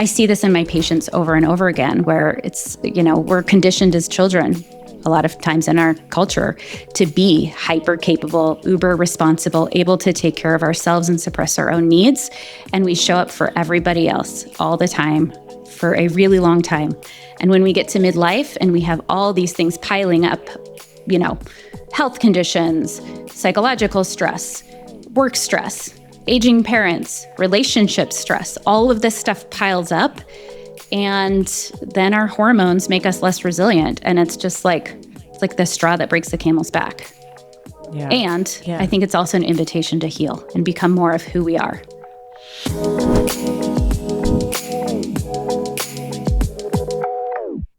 I see this in my patients over and over again, where it's, we're conditioned as children a lot of times in our culture to be hyper capable, uber responsible, able to take care of ourselves and suppress our own needs. And we show up for everybody else all the time for a really long time. And when we get to midlife and we have all these things piling up, health conditions, psychological stress, work stress, aging parents, relationship stress, all of this stuff piles up. And then our hormones make us less resilient. And it's just it's like the straw that breaks the camel's back. Yeah. And I think it's also an invitation to heal and become more of who we are.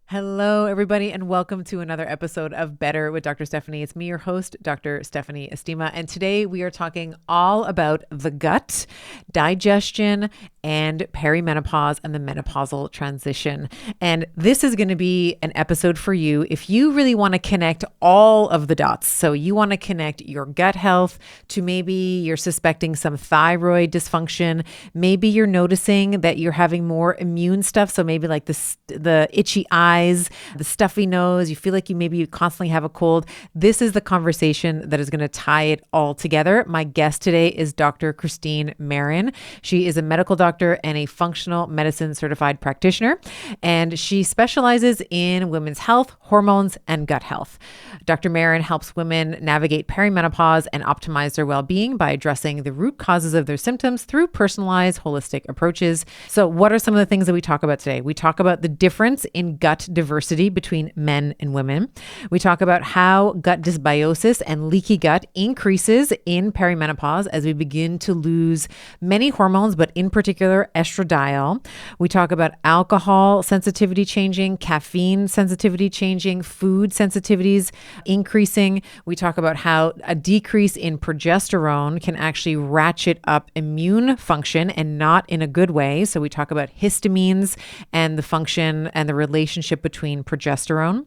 Hello, everybody, and welcome to another episode of Better with Dr. Stephanie. It's me, your host, Dr. Stephanie Estima, and today we are talking all about the gut, digestion, and perimenopause and the menopausal transition. And this is going to be an episode for you if you really want to connect all of the dots. So you want to connect your gut health to maybe you're suspecting some thyroid dysfunction. Maybe you're noticing that you're having more immune stuff. So maybe like the itchy eyes, the stuffy nose, you feel like you constantly have a cold. This is the conversation that is going to tie it all together. My guest today is Dr. Christine Maren. She is a medical doctor and a functional medicine certified practitioner, and she specializes in women's health, hormones, and gut health. Dr. Maren helps women navigate perimenopause and optimize their well-being by addressing the root causes of their symptoms through personalized, holistic approaches. So what are some of the things that we talk about today? We talk about the difference in gut diversity between men and women. We talk about how gut dysbiosis and leaky gut increases in perimenopause as we begin to lose many hormones, but in particular estradiol. We talk about alcohol sensitivity changing, caffeine sensitivity changing, food sensitivities increasing. We talk about how a decrease in progesterone can actually ratchet up immune function and not in a good way. So we talk about histamines and the function and the relationship between progesterone.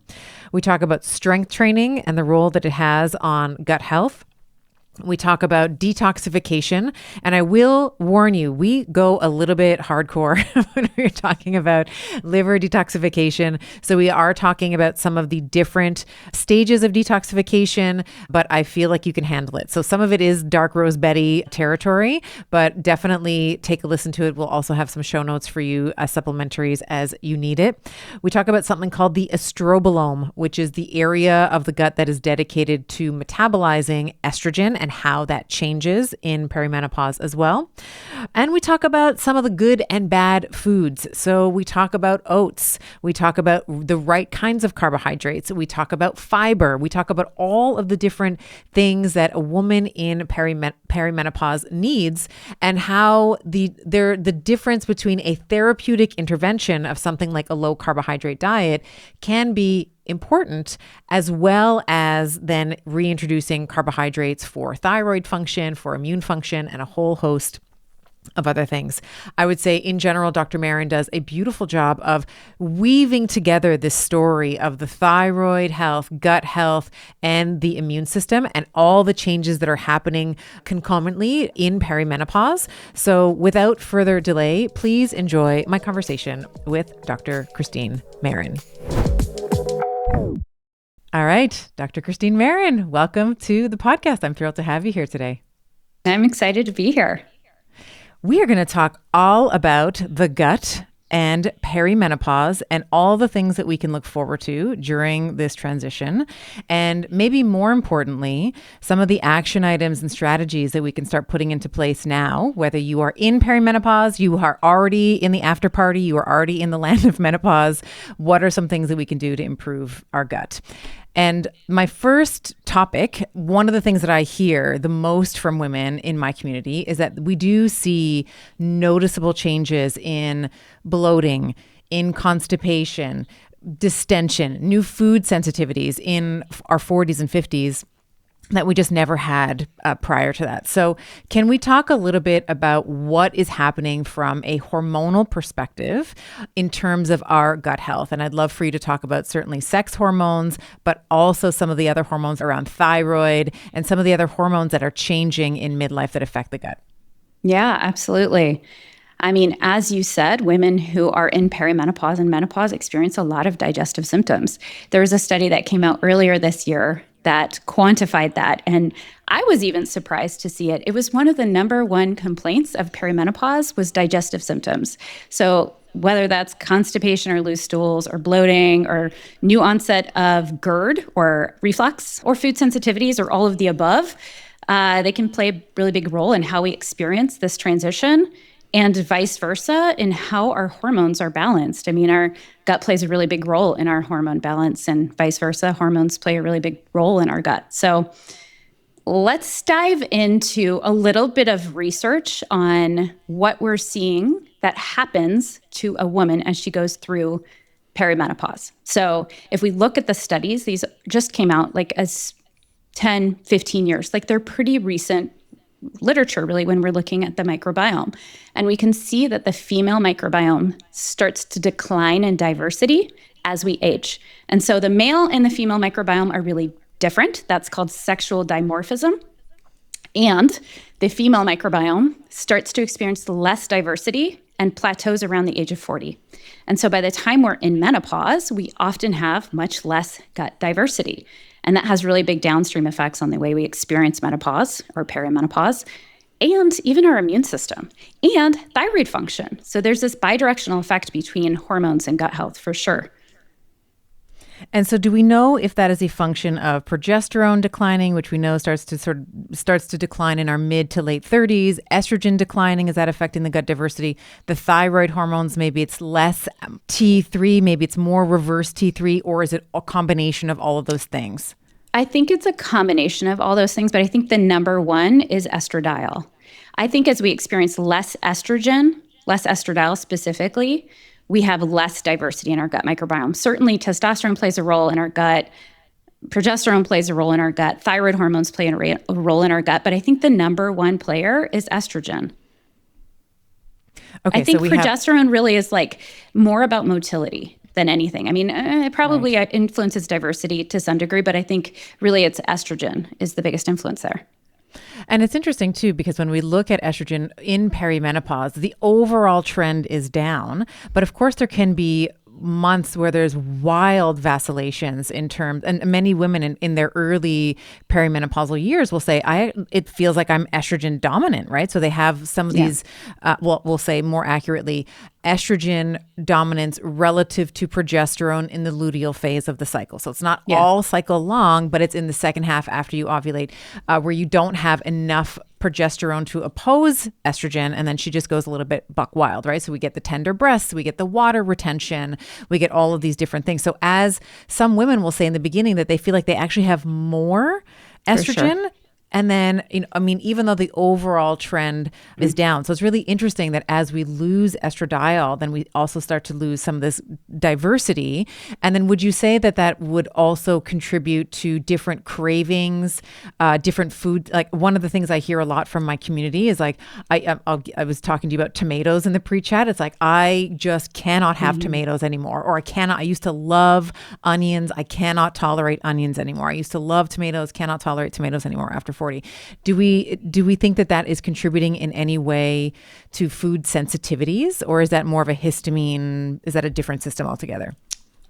We talk about strength training and the role that it has on gut health. We talk about detoxification, and I will warn you, we go a little bit hardcore when we're talking about liver detoxification. So we are talking about some of the different stages of detoxification, but I feel like you can handle it. So some of it is dark rose Betty territory, but definitely take a listen to it. We'll also have some show notes for you as supplementaries as you need it. We talk about something called the estrobolome, which is the area of the gut that is dedicated to metabolizing estrogen and how that changes in perimenopause as well. And we talk about some of the good and bad foods. So we talk about oats. We talk about the right kinds of carbohydrates. We talk about fiber. We talk about all of the different things that a woman in perimenopause needs and how the difference between a therapeutic intervention of something like a low carbohydrate diet can be important, as well as then reintroducing carbohydrates for thyroid function, for immune function, and a whole host of other things. I would say in general, Dr. Maren does a beautiful job of weaving together this story of the thyroid health, gut health, and the immune system and all the changes that are happening concomitantly in perimenopause. So without further delay, please enjoy my conversation with Dr. Christine Maren. All right, Dr. Christine Maren, welcome to the podcast. I'm thrilled to have you here today. I'm excited to be here. We are going to talk all about the gut and perimenopause and all the things that we can look forward to during this transition. And maybe more importantly, some of the action items and strategies that we can start putting into place now, whether you are in perimenopause, you are already in the after party, you are already in the land of menopause. What are some things that we can do to improve our gut? And my first topic, one of the things that I hear the most from women in my community is that we do see noticeable changes in bloating, in constipation, distension, new food sensitivities in our 40s and 50s that we just never had prior to that. So can we talk a little bit about what is happening from a hormonal perspective in terms of our gut health? And I'd love for you to talk about certainly sex hormones, but also some of the other hormones around thyroid and some of the other hormones that are changing in midlife that affect the gut. Yeah, absolutely. I mean, as you said, women who are in perimenopause and menopause experience a lot of digestive symptoms. There was a study that came out earlier this year that quantified that. And I was even surprised to see it. It was one of the number one complaints of perimenopause was digestive symptoms. So whether that's constipation or loose stools or bloating or new onset of GERD or reflux or food sensitivities or all of the above, they can play a really big role in how we experience this transition and vice versa in how our hormones are balanced. I mean, our gut plays a really big role in our hormone balance and vice versa. Hormones play a really big role in our gut. So let's dive into a little bit of research on what we're seeing that happens to a woman as she goes through perimenopause. So if we look at the studies, these just came out like as 10, 15 years, like they're pretty recent literature, really, when we're looking at the microbiome. And we can see that the female microbiome starts to decline in diversity as we age. And so the male and the female microbiome are really different. That's called sexual dimorphism. And the female microbiome starts to experience less diversity and plateaus around the age of 40. And so by the time we're in menopause, we often have much less gut diversity. And that has really big downstream effects on the way we experience menopause or perimenopause, and even our immune system and thyroid function. So there's this bidirectional effect between hormones and gut health for sure. And so do we know if that is a function of progesterone declining, which we know starts to decline in our mid to late 30s, estrogen declining, is that affecting the gut diversity? The thyroid hormones, maybe it's less T3, maybe it's more reverse T3, or is it a combination of all of those things? I think it's a combination of all those things, but I think the number one is estradiol. I think as we experience less estrogen, less estradiol specifically, we have less diversity in our gut microbiome. Certainly, testosterone plays a role in our gut. Progesterone plays a role in our gut. Thyroid hormones play a role in our gut. But I think the number one player is estrogen. Okay, I think progesterone really is like more about motility than anything. I mean, it probably influences diversity to some degree, but I think really it's estrogen is the biggest influence there. And it's interesting too, because when we look at estrogen in perimenopause, the overall trend is down. But of course, there can be months where there's wild vacillations in terms, and many women in their early perimenopausal years will say, it feels like I'm estrogen dominant, right? So they have some of these, we'll say more accurately, estrogen dominance relative to progesterone in the luteal phase of the cycle. So it's not all cycle long, but it's in the second half after you ovulate, where you don't have enough progesterone to oppose estrogen, and then she just goes a little bit buck wild, right? So we get the tender breasts, we get the water retention, we get all of these different things. So as some women will say in the beginning that they feel like they actually have more estrogen, and then, even though the overall trend is down. So it's really interesting that as we lose estradiol, then we also start to lose some of this diversity. And then would you say that that would also contribute to different cravings, different food? Like one of the things I hear a lot from my community is like, I was talking to you about tomatoes in the pre-chat. It's like, I just cannot have tomatoes anymore. Or I used to love onions. I cannot tolerate onions anymore. I used to love tomatoes, cannot tolerate tomatoes anymore after 40. Do we think that that is contributing in any way to food sensitivities, or is that more of a histamine? Is that a different system altogether?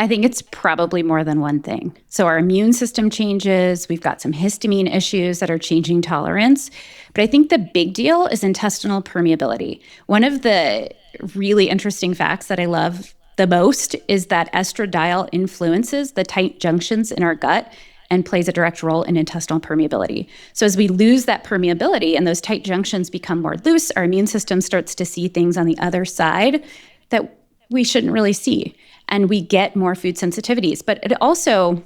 I think it's probably more than one thing. So our immune system changes. We've got some histamine issues that are changing tolerance. But I think the big deal is intestinal permeability. One of the really interesting facts that I love the most is that estradiol influences the tight junctions in our gut and plays a direct role in intestinal permeability. So as we lose that permeability and those tight junctions become more loose, our immune system starts to see things on the other side that we shouldn't really see. And we get more food sensitivities. But it also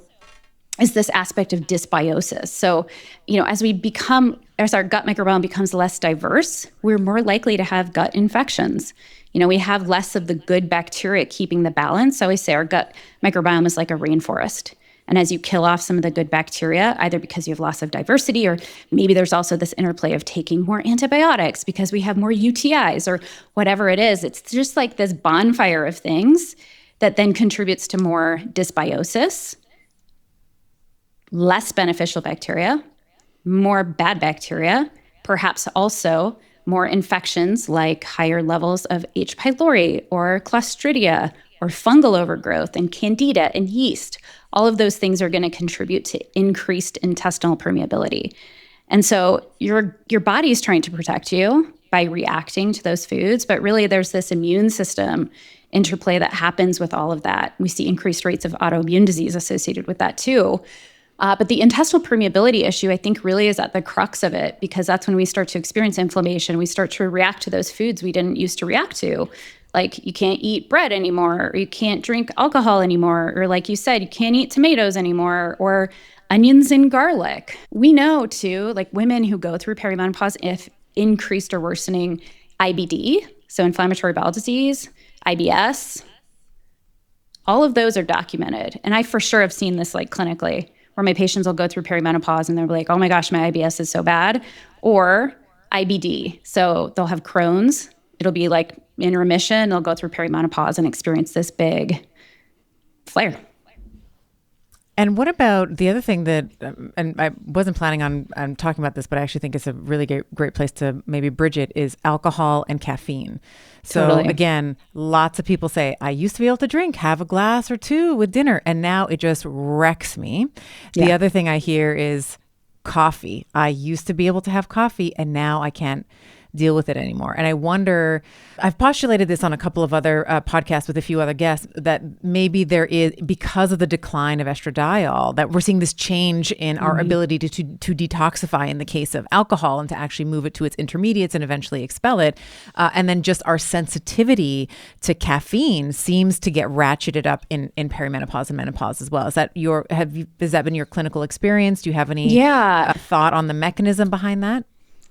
is this aspect of dysbiosis. So, as our gut microbiome becomes less diverse, we're more likely to have gut infections. We have less of the good bacteria keeping the balance. I always say our gut microbiome is like a rainforest. And as you kill off some of the good bacteria, either because you have loss of diversity, or maybe there's also this interplay of taking more antibiotics because we have more UTIs or whatever it is, it's just like this bonfire of things that then contributes to more dysbiosis, less beneficial bacteria, more bad bacteria, perhaps also more infections like higher levels of H. pylori or Clostridia or fungal overgrowth and candida and yeast. All of those things are going to contribute to increased intestinal permeability. And so your body is trying to protect you by reacting to those foods, but really there's this immune system interplay that happens with all of that. We see increased rates of autoimmune disease associated with that too. But the intestinal permeability issue, I think, really is at the crux of it, because that's when we start to experience inflammation. We start to react to those foods we didn't used to react to. Like you can't eat bread anymore, or you can't drink alcohol anymore, or like you said, you can't eat tomatoes anymore, or onions and garlic. We know too, like women who go through perimenopause, if increased or worsening IBD, so inflammatory bowel disease, IBS, all of those are documented. And I for sure have seen this like clinically, where my patients will go through perimenopause and they're like, oh my gosh, my IBS is so bad, or IBD. So they'll have Crohn's. It'll be like in remission. They'll go through perimenopause and experience this big flare. And what about the other thing that, and I wasn't planning on talking about this, but I actually think it's a really great place to maybe bridge it, is alcohol and caffeine. So Totally. again, lots of people say, I used to be able to have a glass or two with dinner, and now it just wrecks me. The Yeah. other thing I hear is coffee. I used to be able to have coffee, and now I can't deal with it anymore. And I wonder, I've postulated this on a couple of other podcasts with a few other guests, that maybe there is, because of the decline of estradiol, that we're seeing this change in our ability to detoxify in the case of alcohol and to actually move it to its intermediates and eventually expel it. And then just our sensitivity to caffeine seems to get ratcheted up in perimenopause and menopause as well. Is that has that been your clinical experience? Do you have any thought on the mechanism behind that?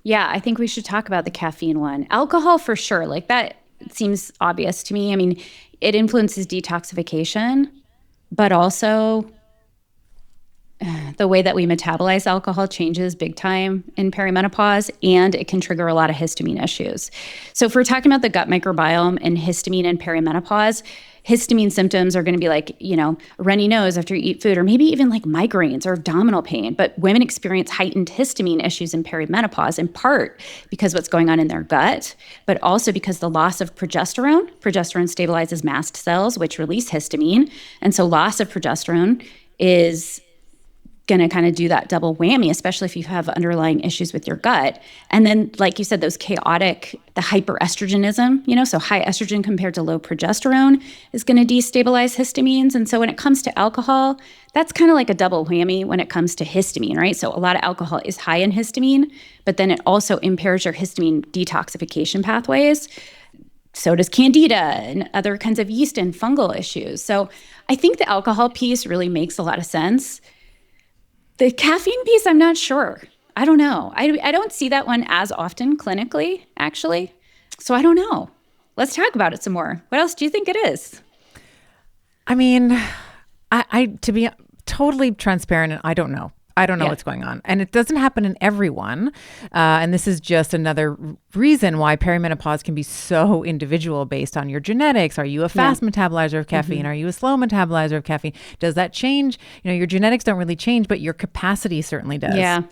Yeah, I think we should talk about the caffeine one. Alcohol for sure, like that seems obvious to me. I mean, it influences detoxification, but also the way that we metabolize alcohol changes big time in perimenopause, and it can trigger a lot of histamine issues. So if we're talking about the gut microbiome and histamine in perimenopause, histamine symptoms are going to be like, a runny nose after you eat food, or maybe even like migraines or abdominal pain. But women experience heightened histamine issues in perimenopause, in part because what's going on in their gut, but also because the loss of progesterone. Progesterone stabilizes mast cells, which release histamine. And so loss of progesterone is going to kind of do that double whammy, especially if you have underlying issues with your gut. And then, like you said, the hyperestrogenism, so high estrogen compared to low progesterone is going to destabilize histamines. And so when it comes to alcohol, that's kind of like a double whammy when it comes to histamine, right? So a lot of alcohol is high in histamine, but then it also impairs your histamine detoxification pathways. So does candida and other kinds of yeast and fungal issues. So I think the alcohol piece really makes a lot of sense. The caffeine piece, I'm not sure. I don't know. I don't see that one as often clinically, actually. So I don't know. Let's talk about it some more. What else do you think it is? I mean, I to be totally transparent, I don't know. I don't know what's going on. And it doesn't happen in everyone. And this is just another reason why perimenopause can be so individual based on your genetics. Are you a fast metabolizer of caffeine? Are you a slow metabolizer of caffeine? Does that change? Your genetics don't really change, but your capacity certainly does. Yeah.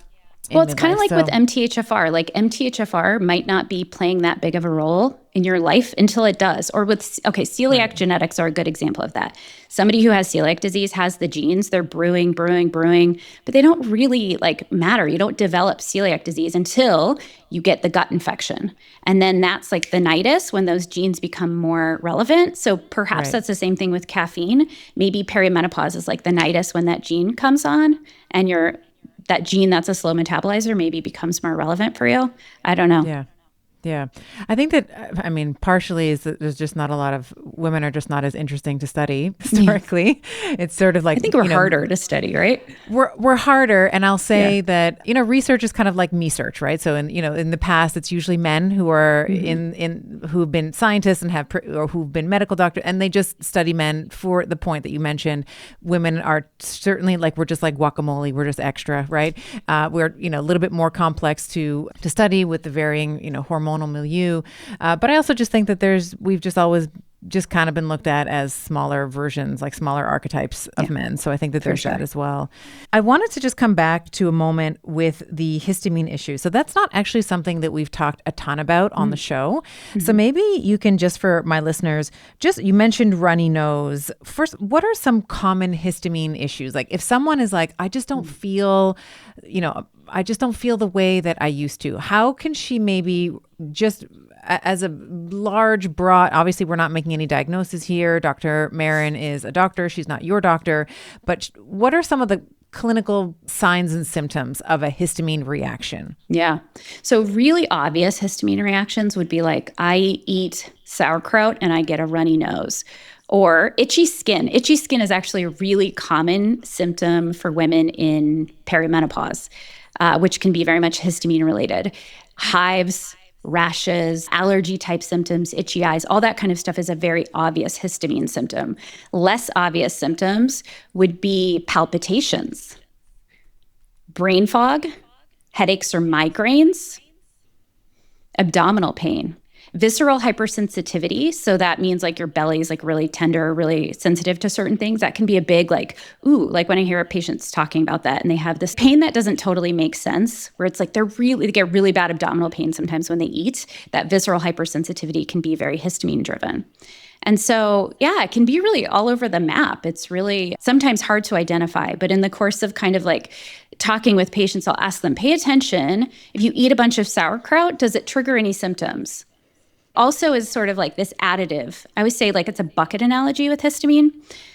Well, it's kind of like with MTHFR. Like MTHFR might not be playing that big of a role in your life until it does. Or with, celiac genetics are a good example of that. Somebody who has celiac disease has the genes, they're brewing, but they don't really matter. You don't develop celiac disease until you get the gut infection. And then that's like the nidus when those genes become more relevant. So perhaps that's the same thing with caffeine. Maybe perimenopause is like the nidus when that gene comes on, and that gene that's a slow metabolizer maybe becomes more relevant for you. I don't know. Yeah. I think that, partially is that there's just not a lot of women are just not as interesting to study historically. It's sort of like, I think we're harder to study, right? We're harder. And I'll say that, research is kind of like me search, right? So in the past, it's usually men who are who've been scientists and or who've been medical doctors, and they just study men for the point that you mentioned. Women are certainly we're just like guacamole. We're just extra, right? We're, a little bit more complex to study with the varying, hormonal milieu. But I also just think that we've just always just kind of been looked at as smaller versions, like smaller archetypes of men. So I think that there's that as well. I wanted to just come back to a moment with the histamine issue. So that's not actually something that we've talked a ton about on the show. So maybe you can, just for my listeners, you mentioned runny nose. First, what are some common histamine issues? Like if someone is like, I just don't feel, I just don't feel the way that I used to. How can she maybe just as a large, broad, obviously we're not making any diagnosis here. Dr. Maren is a doctor. She's not your doctor. But what are some of the clinical signs and symptoms of a histamine reaction? Yeah. So really obvious histamine reactions would be like, I eat sauerkraut and I get a runny nose. Or itchy skin. Itchy skin is actually a really common symptom for women in perimenopause, which can be very much histamine related. Hives, rashes, allergy type symptoms, itchy eyes, all that kind of stuff is a very obvious histamine symptom. Less obvious symptoms would be palpitations, brain fog, headaches or migraines, abdominal pain, visceral hypersensitivity. So that means like your belly is like really tender, really sensitive to certain things. That can be a big like when I hear patients talking about that and they have this pain that doesn't totally make sense, where it's like they get really bad abdominal pain sometimes when they eat. That visceral hypersensitivity can be very histamine driven. And so, it can be really all over the map. It's really sometimes hard to identify. But in the course of kind of like talking with patients, I'll ask them, pay attention. If you eat a bunch of sauerkraut, does it trigger any symptoms? Also is sort of like this additive. I always say like it's a bucket analogy with histamine.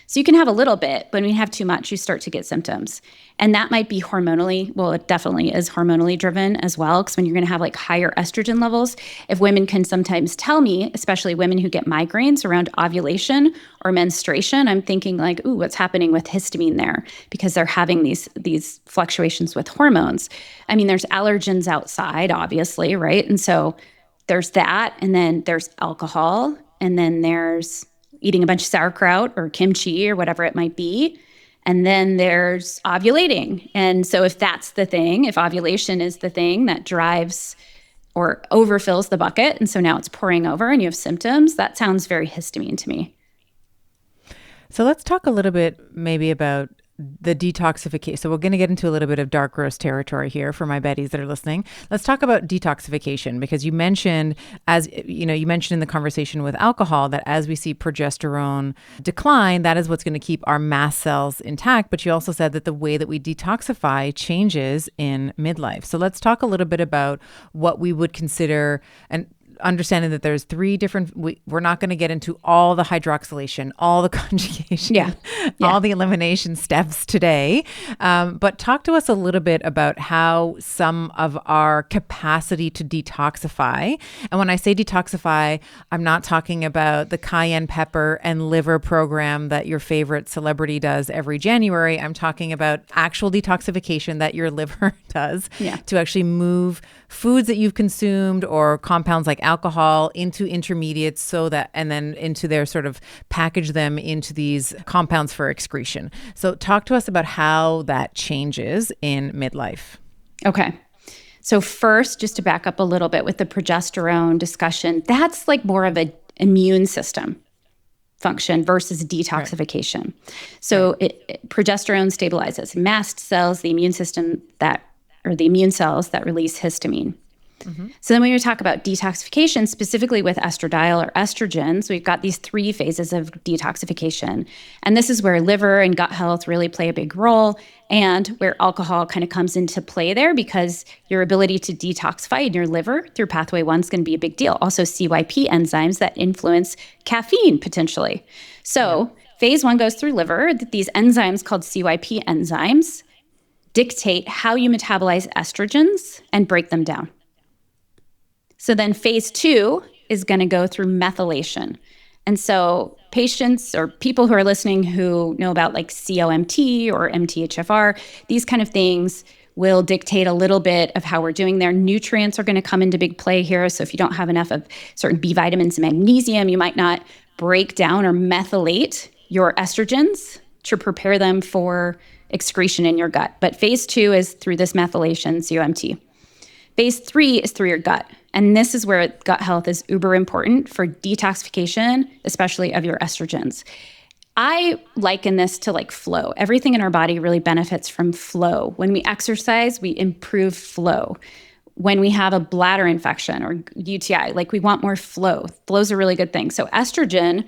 So you can have a little bit, but when you have too much, you start to get symptoms. And that might be hormonally, well, it definitely is hormonally driven as well, because when you're going to have like higher estrogen levels, if women can sometimes tell me, especially women who get migraines around ovulation or menstruation, I'm thinking like, ooh, what's happening with histamine there? Because they're having these fluctuations with hormones. I mean, there's allergens outside, obviously, right? And so there's that, and then there's alcohol, and then there's eating a bunch of sauerkraut or kimchi or whatever it might be, and then there's ovulating. And so if that's the thing, if ovulation is the thing that drives or overfills the bucket, and so now it's pouring over and you have symptoms, that sounds very histamine to me. So let's talk a little bit maybe about the detoxification. So we're going to get into a little bit of dark gross territory here for my Betties that are listening. Let's talk about detoxification, because you mentioned, you mentioned in the conversation with alcohol that as we see progesterone decline, that is what's going to keep our mast cells intact. But you also said that the way that we detoxify changes in midlife. So let's talk a little bit about what we would consider, and understanding that there's three different, we're not going to get into all the hydroxylation, all the conjugation, all the elimination steps today. But talk to us a little bit about how some of our capacity to detoxify, and when I say detoxify, I'm not talking about the cayenne pepper and liver program that your favorite celebrity does every January. I'm talking about actual detoxification that your liver does to actually move foods that you've consumed or compounds like alcohol into intermediates, so that, and then into their sort of package them into these compounds for excretion. So talk to us about how that changes in midlife. Okay. So first, just to back up a little bit with the progesterone discussion, that's like more of an immune system function versus detoxification. Right. So progesterone stabilizes mast cells, the immune system the immune cells that release histamine. Mm-hmm. So then when we talk about detoxification, specifically with estradiol or estrogens, we've got these three phases of detoxification. And this is where liver and gut health really play a big role, and where alcohol kind of comes into play there, because your ability to detoxify in your liver through pathway 1 is going to be a big deal. Also CYP enzymes that influence caffeine potentially. So phase 1 goes through liver. These enzymes called CYP enzymes dictate how you metabolize estrogens and break them down. So then phase 2 is going to go through methylation. And so patients or people who are listening who know about like COMT or MTHFR, these kind of things will dictate a little bit of how we're doing there. Nutrients are going to come into big play here. So if you don't have enough of certain B vitamins and magnesium, you might not break down or methylate your estrogens to prepare them for excretion in your gut. But phase 2 is through this methylation, COMT. Phase 3 is through your gut. And this is where gut health is uber important for detoxification, especially of your estrogens. I liken this to like flow. Everything in our body really benefits from flow. When we exercise, we improve flow. When we have a bladder infection or UTI, like we want more flow. Flow's a really good thing. So estrogen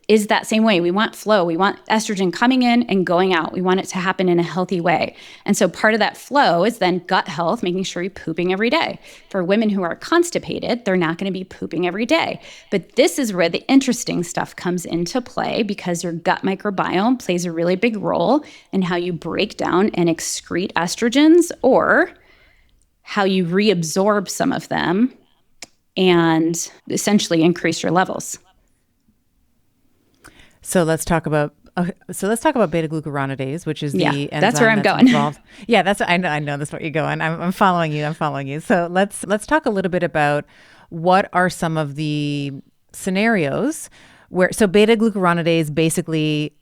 is that same way. We want flow. We want estrogen coming in and going out. We want it to happen in a healthy way. And so part of that flow is then gut health, making sure you're pooping every day. For women who are constipated, they're not going to be pooping every day. But this is where the interesting stuff comes into play, because your gut microbiome plays a really big role in how you break down and excrete estrogens, or how you reabsorb some of them and essentially increase your levels. So let's talk about beta glucuronidase, which is the enzyme that's where I'm going. Involved. Yeah, I know that's where you're going. I'm following you. So let's talk a little bit about what are some of the scenarios where beta glucuronidase basically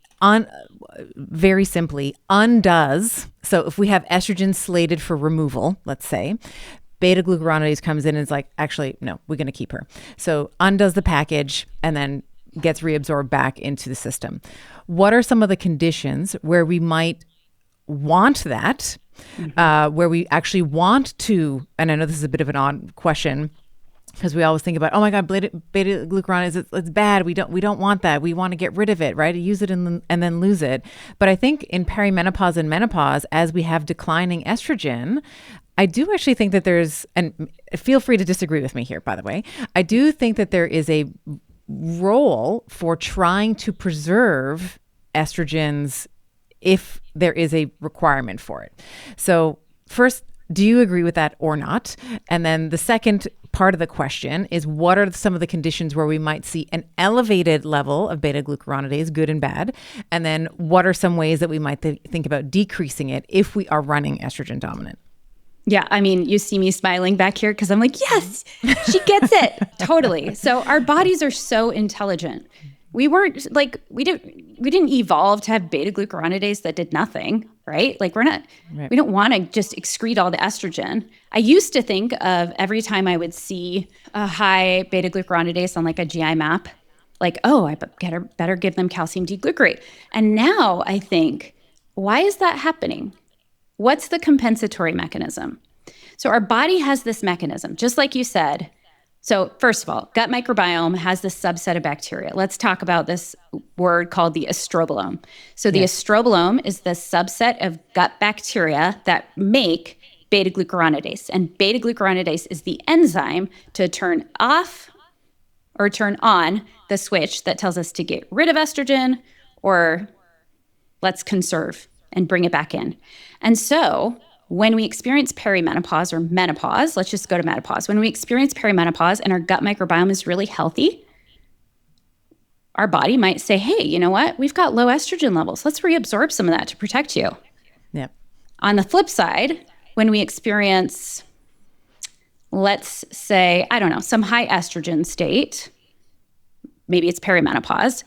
very simply undoes. So if we have estrogen slated for removal, let's say, beta glucuronidase comes in and is like, actually, no, we're going to keep her. So undoes the package and then gets reabsorbed back into the system. What are some of the conditions where we might want that, where we actually want to, and I know this is a bit of an odd question, because we always think about, oh my God, beta glucuronidase, it's bad. We don't want that. We want to get rid of it, right? Use it and then lose it. But I think in perimenopause and menopause, as we have declining estrogen, I do actually think that there's, and feel free to disagree with me here, by the way, I do think that there is a role for trying to preserve estrogens if there is a requirement for it. So first, do you agree with that or not? And then the second part of the question is, what are some of the conditions where we might see an elevated level of beta glucuronidase, good and bad? And then what are some ways that we might think about decreasing it if we are running estrogen dominant? Yeah, I mean, you see me smiling back here because I'm like, yes, she gets it. Totally. So our bodies are so intelligent. We weren't like, we didn't evolve to have beta glucuronidase that did nothing, right? Like we don't want to just excrete all the estrogen. I used to think of every time I would see a high beta glucuronidase on like a GI map, like, oh, I better give them calcium D-glucarate. And now I think, why is that happening? What's the compensatory mechanism? So our body has this mechanism, just like you said. So first of all, gut microbiome has this subset of bacteria. Let's talk about this word called the estrobolome. So the estrobolome is the subset of gut bacteria that make beta glucuronidase. And beta glucuronidase is the enzyme to turn off or turn on the switch that tells us to get rid of estrogen, or let's conserve and bring it back in. And so when we experience perimenopause or menopause, let's just go to menopause. When we experience perimenopause and our gut microbiome is really healthy, our body might say, hey, you know what? We've got low estrogen levels. Let's reabsorb some of that to protect you. Yeah. On the flip side, when we experience, let's say, I don't know, some high estrogen state, maybe it's perimenopause,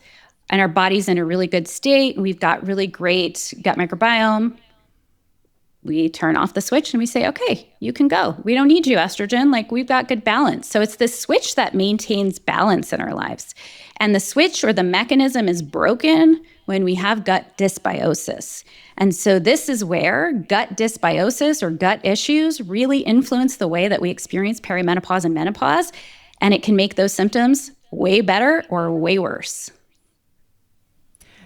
and our body's in a really good state, and we've got really great gut microbiome, we turn off the switch and we say, okay, you can go. We don't need you, estrogen. Like, we've got good balance. So it's this switch that maintains balance in our lives. And the switch or the mechanism is broken when we have gut dysbiosis. And so this is where gut dysbiosis or gut issues really influence the way that we experience perimenopause and menopause. And it can make those symptoms way better or way worse.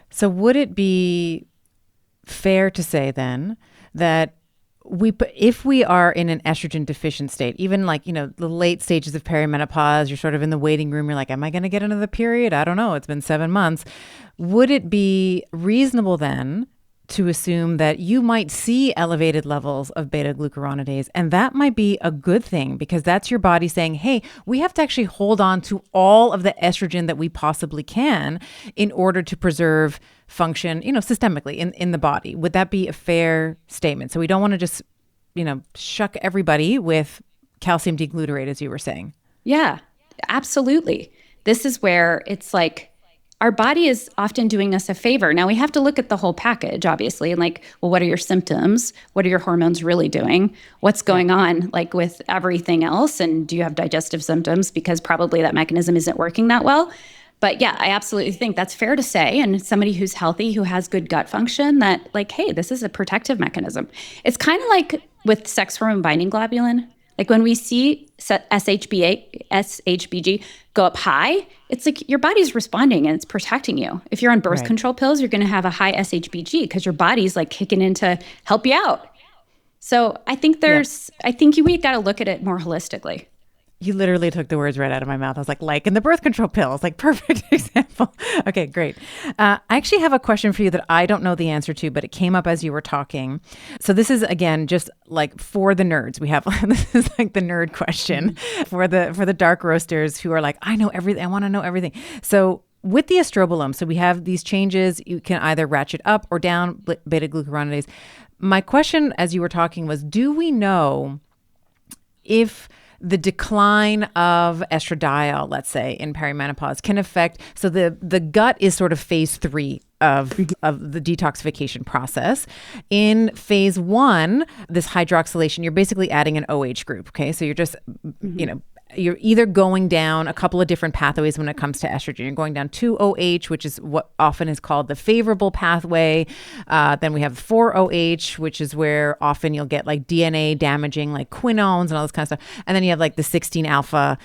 So would it be fair to say then that if we are in an estrogen deficient state, even like, the late stages of perimenopause, you're sort of in the waiting room, you're like, am I going to get another period? I don't know. It's been 7 months. Would it be reasonable then to assume that you might see elevated levels of beta glucuronidase, and that might be a good thing, because that's your body saying, hey, we have to actually hold on to all of the estrogen that we possibly can in order to preserve function, systemically in the body. Would that be a fair statement? So we don't want to just, shuck everybody with calcium D-glutarate, as you were saying. Yeah, absolutely. This is where it's like, our body is often doing us a favor. Now we have to look at the whole package, obviously, and like, well, what are your symptoms? What are your hormones really doing? What's going on like with everything else? And do you have digestive symptoms? Because probably that mechanism isn't working that well. But yeah, I absolutely think that's fair to say. And somebody who's healthy, who has good gut function, that like, hey, this is a protective mechanism. It's kind of like with sex hormone binding globulin. Like when we see SHBG go up high, it's like your body's responding and it's protecting you. If you're on birth control pills, you're going to have a high SHBG because your body's like kicking in to help you out. So I think we got to look at it more holistically. You literally took the words right out of my mouth. I was like in the birth control pills, like perfect example. Okay, great. I actually have a question for you that I don't know the answer to, but it came up as you were talking. So this is, again, just like for the nerds. We have, this is like the nerd question for the dark roasters who are like, I know everything. I want to know everything. So with the estrobolome, so we have these changes. You can either ratchet up or down beta-glucuronidase. My question as you were talking was, do we know if the decline of estradiol, let's say, in perimenopause can affect, so the gut is sort of phase 3 of the detoxification process. In phase 1, this hydroxylation, you're basically adding an OH group, okay? So you're just, you're either going down a couple of different pathways when it comes to estrogen. You're going down 2-OH, which is what often is called the favorable pathway. Then we have 4-OH, which is where often you'll get like DNA damaging, like quinones and all this kind of stuff. And then you have like the 16-alpha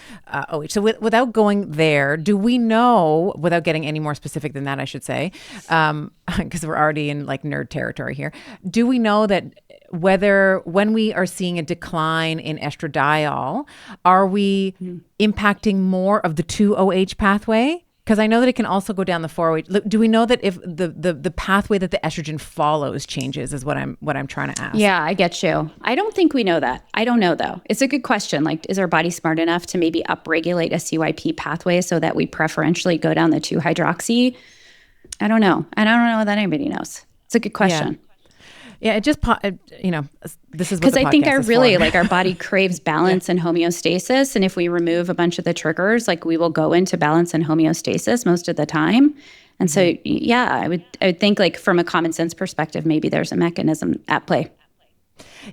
OH. So without going there, do we know, without getting any more specific than that, I should say, because we're already in like nerd territory here, do we know that whether when we are seeing a decline in estradiol, are we impacting more of the 2-OH pathway? Because I know that it can also go down the 4-OH. Do we know that if the pathway that the estrogen follows changes is what I'm trying to ask? Yeah, I get you. I don't think we know that. I don't know though. It's a good question. Like, is our body smart enough to maybe upregulate a CYP pathway so that we preferentially go down the 2-hydroxy? I don't know. And I don't know that anybody knows. It's a good question. Yeah. Yeah, it just, this is what because I think our body craves balance Yeah. and homeostasis. And if we remove a bunch of the triggers, like we will go into balance and homeostasis most of the time. And so, yeah, I would think like from a common sense perspective, maybe there's a mechanism at play.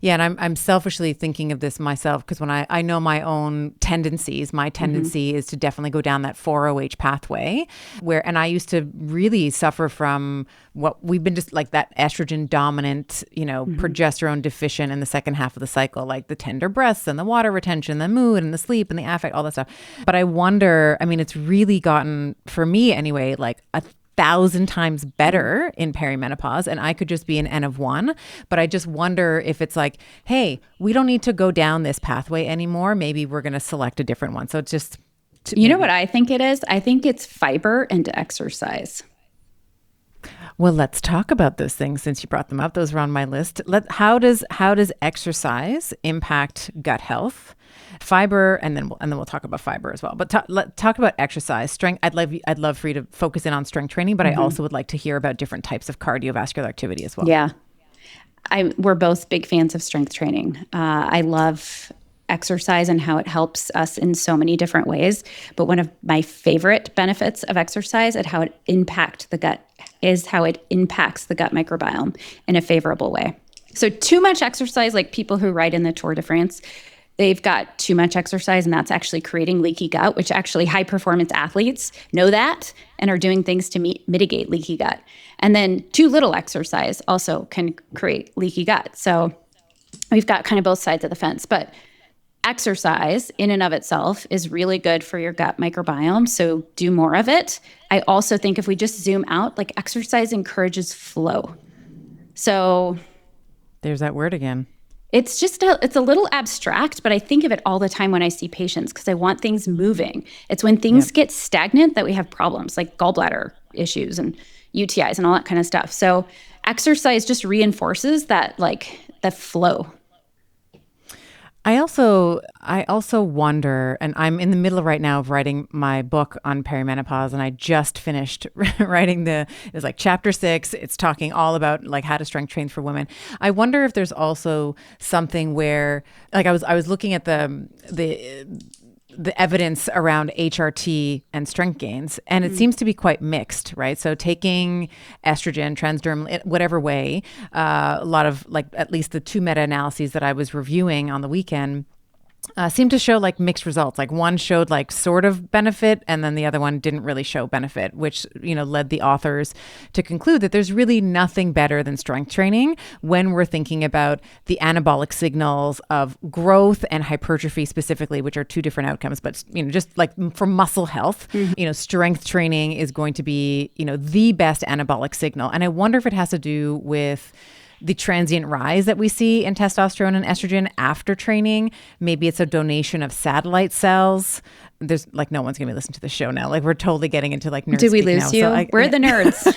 Yeah, and I'm selfishly thinking of this myself because when I know my own tendencies, my tendency is to definitely go down that 4-OH pathway and I used to really suffer from what we've been just like that estrogen dominant, progesterone deficient in the second half of the cycle, like the tender breasts and the water retention, the mood and the sleep and the affect, all that stuff. But I wonder, it's really gotten, for me anyway, like 1,000 times better in perimenopause, and I could just be an N of 1. But I just wonder if it's like, hey, we don't need to go down this pathway anymore. Maybe we're going to select a different one. So it's just, you know what I think it is? I think it's fiber and exercise. Well, let's talk about those things since you brought them up. Those were on my list. How does exercise impact gut health? Fiber, and then we'll talk about fiber as well. But talk about exercise, strength. I'd love for you to focus in on strength training, but I also would like to hear about different types of cardiovascular activity as well. Yeah, we're both big fans of strength training. I love exercise and how it helps us in so many different ways. But one of my favorite benefits of exercise and how it impacts the gut is how it impacts the gut microbiome in a favorable way. So too much exercise, like people who ride in the Tour de France, they've got too much exercise and that's actually creating leaky gut, which actually high performance athletes know that and are doing things to mitigate leaky gut. And then too little exercise also can create leaky gut. So we've got kind of both sides of the fence, but exercise in and of itself is really good for your gut microbiome. So do more of it. I also think if we just zoom out, like exercise encourages flow. So there's that word again. It's just it's a little abstract, but I think of it all the time when I see patients because I want things moving. It's when things get stagnant that we have problems like gallbladder issues and UTIs and all that kind of stuff. So exercise just reinforces that, like the flow. I also wonder, and I'm in the middle right now of writing my book on perimenopause, and I just finished writing it was like chapter 6. It's talking all about like how to strength train for women. I wonder if there's also something where, like I was looking at the the evidence around HRT and strength gains, and it seems to be quite mixed, right? So taking estrogen, transdermal, whatever way, a lot of like at least the 2 meta-analyses that I was reviewing on the weekend seemed to show like mixed results. Like one showed like sort of benefit, and then the other one didn't really show benefit, which, led the authors to conclude that there's really nothing better than strength training when we're thinking about the anabolic signals of growth and hypertrophy specifically, which are 2 different outcomes. But, just like for muscle health, strength training is going to be, the best anabolic signal. And I wonder if it has to do with the transient rise that we see in testosterone and estrogen after training. Maybe it's a donation of satellite cells. There's like, no one's going to be listening to the show now. Like, we're totally getting into like nerd Did we speak lose now. you? We're the nerds.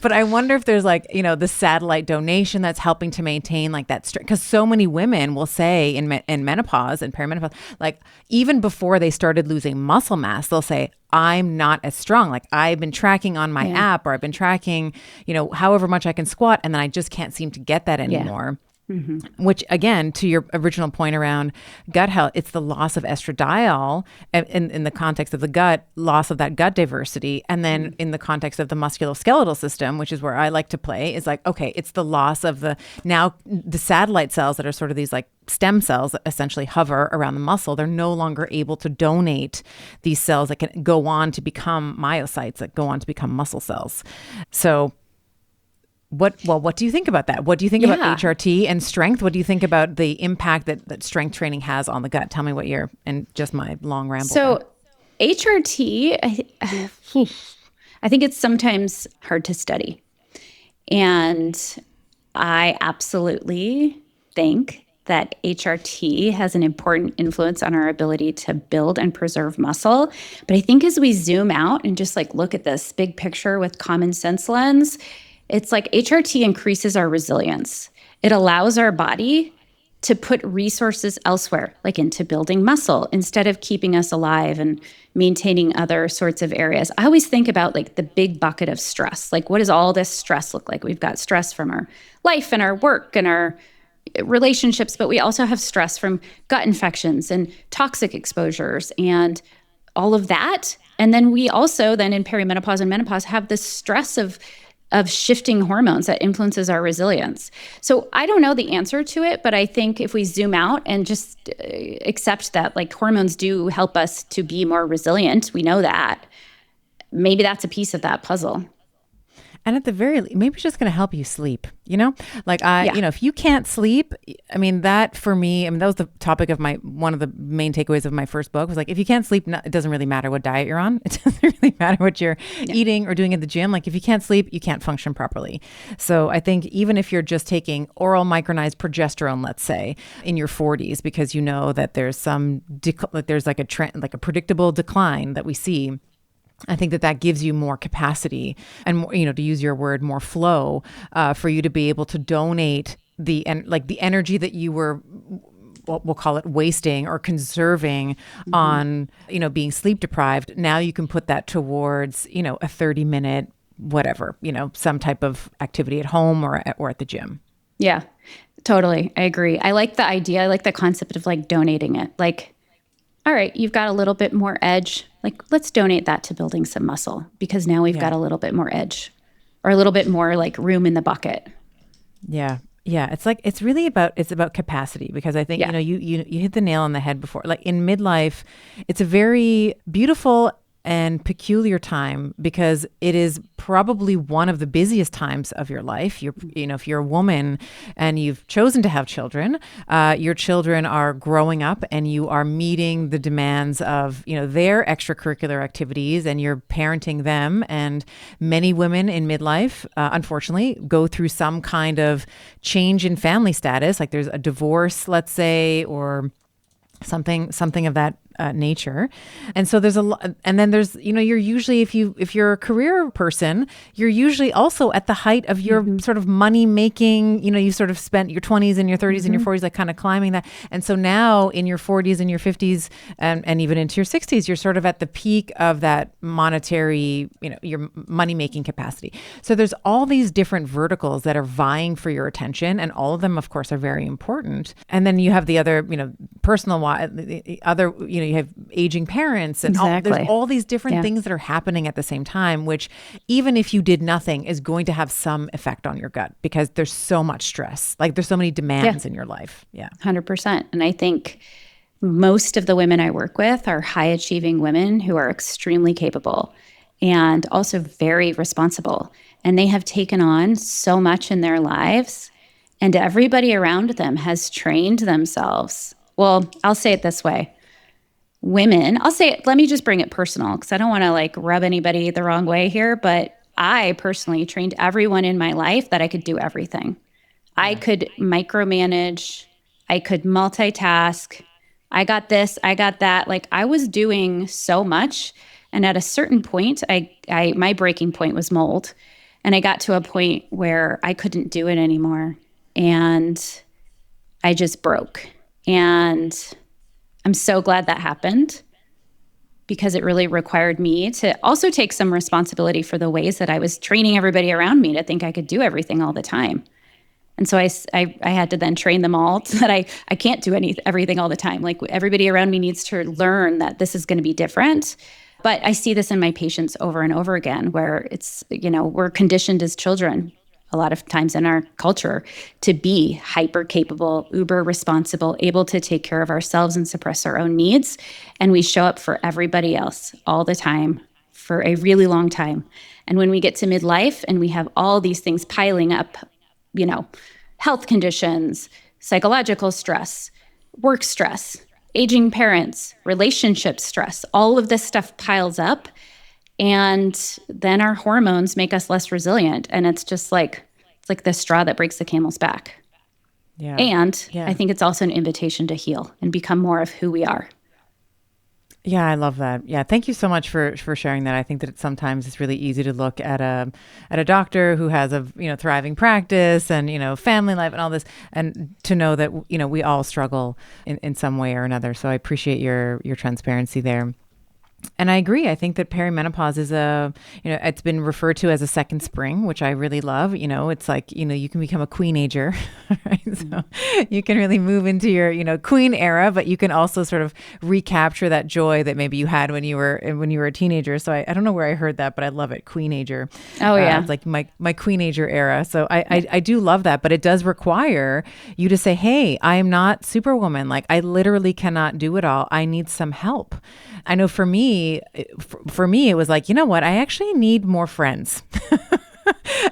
But I wonder if there's like, the satellite donation that's helping to maintain like that strength. Because so many women will say in menopause and perimenopause, like even before they started losing muscle mass, they'll say, I'm not as strong. Like I've been tracking on my app, or I've been tracking, however much I can squat, and then I just can't seem to get that anymore. Which again, to your original point around gut health, it's the loss of estradiol in the context of the gut, loss of that gut diversity. And then in the context of the musculoskeletal system, which is where I like to play, is like, okay, it's the loss of the satellite cells that are sort of these like stem cells that essentially hover around the muscle. They're no longer able to donate these cells that can go on to become myocytes, that go on to become muscle cells. So what do you think about that? What do you think about HRT and strength? What do you think about the impact that strength training has on the gut? Tell me and just my long ramble. So HRT, I think it's sometimes hard to study. And I absolutely think that HRT has an important influence on our ability to build and preserve muscle. But I think as we zoom out and just like look at this big picture with common sense lens, it's like HRT increases our resilience. It allows our body to put resources elsewhere, like into building muscle, instead of keeping us alive and maintaining other sorts of areas. I always think about like the big bucket of stress. Like, what does all this stress look like? We've got stress from our life and our work and our relationships, but we also have stress from gut infections and toxic exposures and all of that. And then we also then in perimenopause and menopause have this stress of shifting hormones that influences our resilience. So I don't know the answer to it, but I think if we zoom out and just accept that like hormones do help us to be more resilient, we know that, maybe that's a piece of that puzzle. And at the very least, maybe it's just going to help you sleep, Like if you can't sleep, that for me, that was the topic of one of the main takeaways of my first book was like, if you can't sleep, it doesn't really matter what diet you're on. It doesn't really matter what you're eating or doing at the gym. Like if you can't sleep, you can't function properly. So I think even if you're just taking oral micronized progesterone, let's say in your 40s, because you know that there's there's like a trend, like a predictable decline that we see, I think that gives you more capacity and, to use your word, more flow for you to be able to donate the energy that you were, we'll call it wasting or conserving on, being sleep deprived. Now you can put that towards, a 30-minute, whatever, some type of activity at home or at the gym. Yeah, totally. I agree. I like the idea. I like the concept of like donating it. Like, all right, you've got a little bit more edge. Like, let's donate that to building some muscle because now we've got a little bit more edge or a little bit more like room in the bucket. Yeah. Yeah. It's really about capacity because I think, you hit the nail on the head before. Like in midlife, it's a very beautiful and peculiar time because it is probably one of the busiest times of your life. If you're a woman and you've chosen to have children, your children are growing up and you are meeting the demands of, their extracurricular activities and you're parenting them. And many women in midlife, unfortunately, go through some kind of change in family status, like there's a divorce, let's say, or something of that nature. And so there's a lot, and then there's, you're usually, if you're a career person, you're usually also at the height of your sort of money making, you sort of spent your 20s and your 30s and your 40s, like kind of climbing that. And so now in your 40s and your 50s and even into your 60s, you're sort of at the peak of that monetary, your money making capacity. So there's all these different verticals that are vying for your attention, and all of them, of course, are very important. And then you have the other, personal, the other, you have aging parents, and there's all these different things that are happening at the same time, which even if you did nothing is going to have some effect on your gut because there's so much stress. Like there's so many demands in your life. Yeah. 100%. And I think most of the women I work with are high achieving women who are extremely capable and also very responsible. And they have taken on so much in their lives, and everybody around them has trained themselves. Well, I'll say it this way. Women, let me just bring it personal because I don't want to like rub anybody the wrong way here, but I personally trained everyone in my life that I could do everything. I could micromanage, I could multitask, I got this, I got that. Like I was doing so much. And at a certain point, my breaking point was mold. And I got to a point where I couldn't do it anymore. And I just broke. And I'm so glad that happened because it really required me to also take some responsibility for the ways that I was training everybody around me to think I could do everything all the time. And so I had to then train them all so that I can't do everything all the time. Like everybody around me needs to learn that this is going to be different. But I see this in my patients over and over again where it's, we're conditioned as children a lot of times in our culture to be hyper capable, uber responsible, able to take care of ourselves and suppress our own needs. And we show up for everybody else all the time for a really long time. And when we get to midlife and we have all these things piling up, health conditions, psychological stress, work stress, aging parents, relationship stress, all of this stuff piles up. And then our hormones make us less resilient. And it's just like the straw that breaks the camel's back. Yeah. And I think it's also an invitation to heal and become more of who we are. Yeah, I love that. Yeah, thank you so much for sharing that. I think that sometimes it's really easy to look at a doctor who has a thriving practice and family life and all this, and to know that we all struggle in some way or another. So I appreciate your transparency there. And I agree. I think that perimenopause is it's been referred to as a second spring, which I really love. It's like, you can become a queenager, right? So you can really move into your, queen era, but you can also sort of recapture that joy that maybe you had when you were a teenager. So I don't know where I heard that, but I love it. Queenager. Oh yeah. It's like my queenager era. So I do love that, but it does require you to say, hey, I am not Superwoman. Like I literally cannot do it all. I need some help. I know for me, it was like, you know what? I actually need more friends.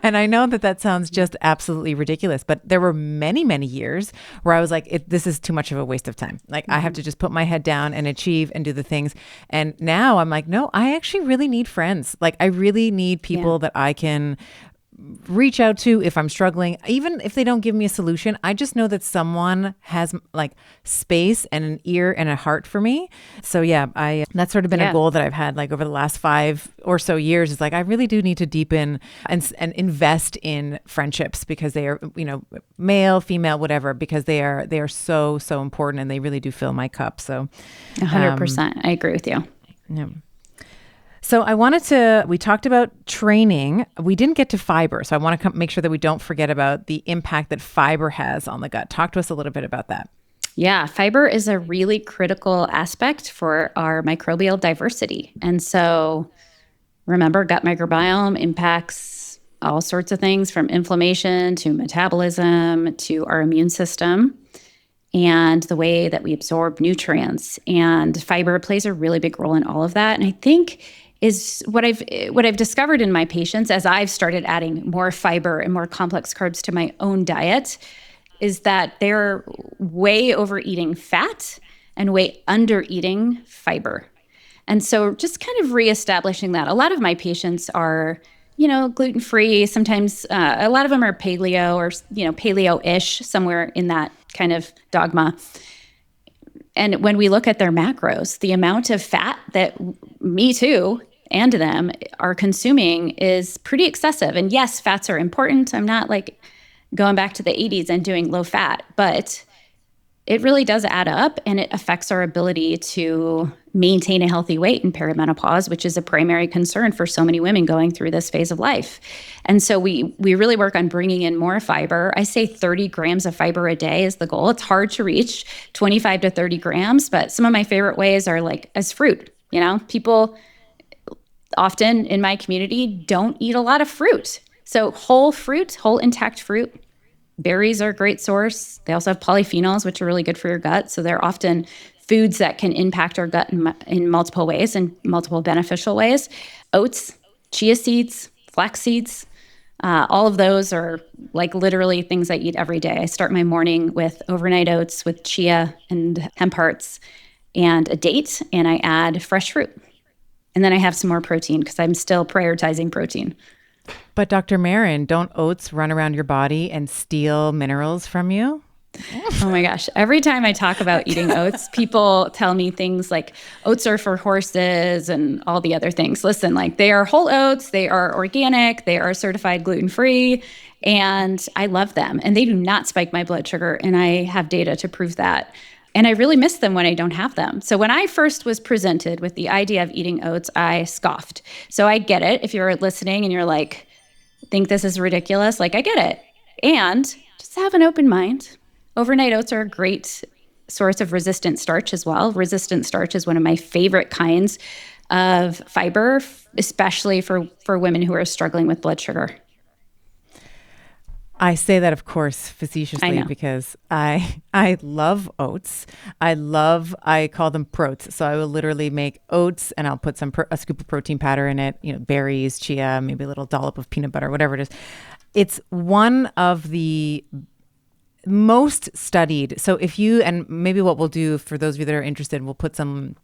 And I know that sounds just absolutely ridiculous, but there were many, many years where I was like, this is too much of a waste of time. Like I have to just put my head down and achieve and do the things. And now I'm like, no, I actually really need friends. Like I really need people that I can reach out to if I'm struggling, even if they don't give me a solution. I just know that someone has like space and an ear and a heart for me. So yeah, that's sort of been a goal that I've had like over the last 5 or so years. Is like, I really do need to deepen and invest in friendships because they are, male, female, whatever, because they are so, so important and they really do fill my cup. So 100%. I agree with you. Yeah. So we talked about training. We didn't get to fiber. So I want to make sure that we don't forget about the impact that fiber has on the gut. Talk to us a little bit about that. Yeah, fiber is a really critical aspect for our microbial diversity. And so remember, gut microbiome impacts all sorts of things from inflammation to metabolism to our immune system and the way that we absorb nutrients. And fiber plays a really big role in all of that. And I think is what I've discovered in my patients as I've started adding more fiber and more complex carbs to my own diet is that they're way overeating fat and way under eating fiber. And so just kind of reestablishing that. A lot of my patients are, gluten-free. Sometimes a lot of them are paleo or, paleo-ish, somewhere in that kind of dogma. And when we look at their macros, the amount of fat that me too and them are consuming is pretty excessive. And yes, fats are important. I'm not like going back to the 80s and doing low fat, but it really does add up, and it affects our ability to maintain a healthy weight in perimenopause, which is a primary concern for so many women going through this phase of life. And so we really work on bringing in more fiber. I say 30 grams of fiber a day is the goal. It's hard to reach 25 to 30 grams, but some of my favorite ways are like as fruit. People often in my community don't eat a lot of fruit. So whole fruit, whole intact fruit. Berries are a great source. They also have polyphenols, which are really good for your gut. So they're often foods that can impact our gut in multiple ways and multiple beneficial ways. Oats, chia seeds, flax seeds, all of those are like literally things I eat every day. I start my morning with overnight oats with chia and hemp hearts and a date, and I add fresh fruit. And then I have some more protein because I'm still prioritizing protein. But Dr. Maren, don't oats run around your body and steal minerals from you? Oh my gosh. Every time I talk about eating oats, people tell me things like oats are for horses and all the other things. Listen, like they are whole oats, they are organic, they are certified gluten-free, and I love them. And they do not spike my blood sugar, and I have data to prove that. And I really miss them when I don't have them. So when I first was presented with the idea of eating oats, I scoffed. So I get it. If you're listening and you're like, think this is ridiculous, like I get it. And just have an open mind. Overnight oats are a great source of resistant starch as well. Resistant starch is one of my favorite kinds of fiber, especially for women who are struggling with blood sugar. I say that, of course, facetiously because I love oats. I call them protes. So I will literally make oats and I'll put a scoop of protein powder in it, berries, chia, maybe a little dollop of peanut butter, whatever it is. It's one of the most studied. So and maybe what we'll do for those of you that are interested, we'll put some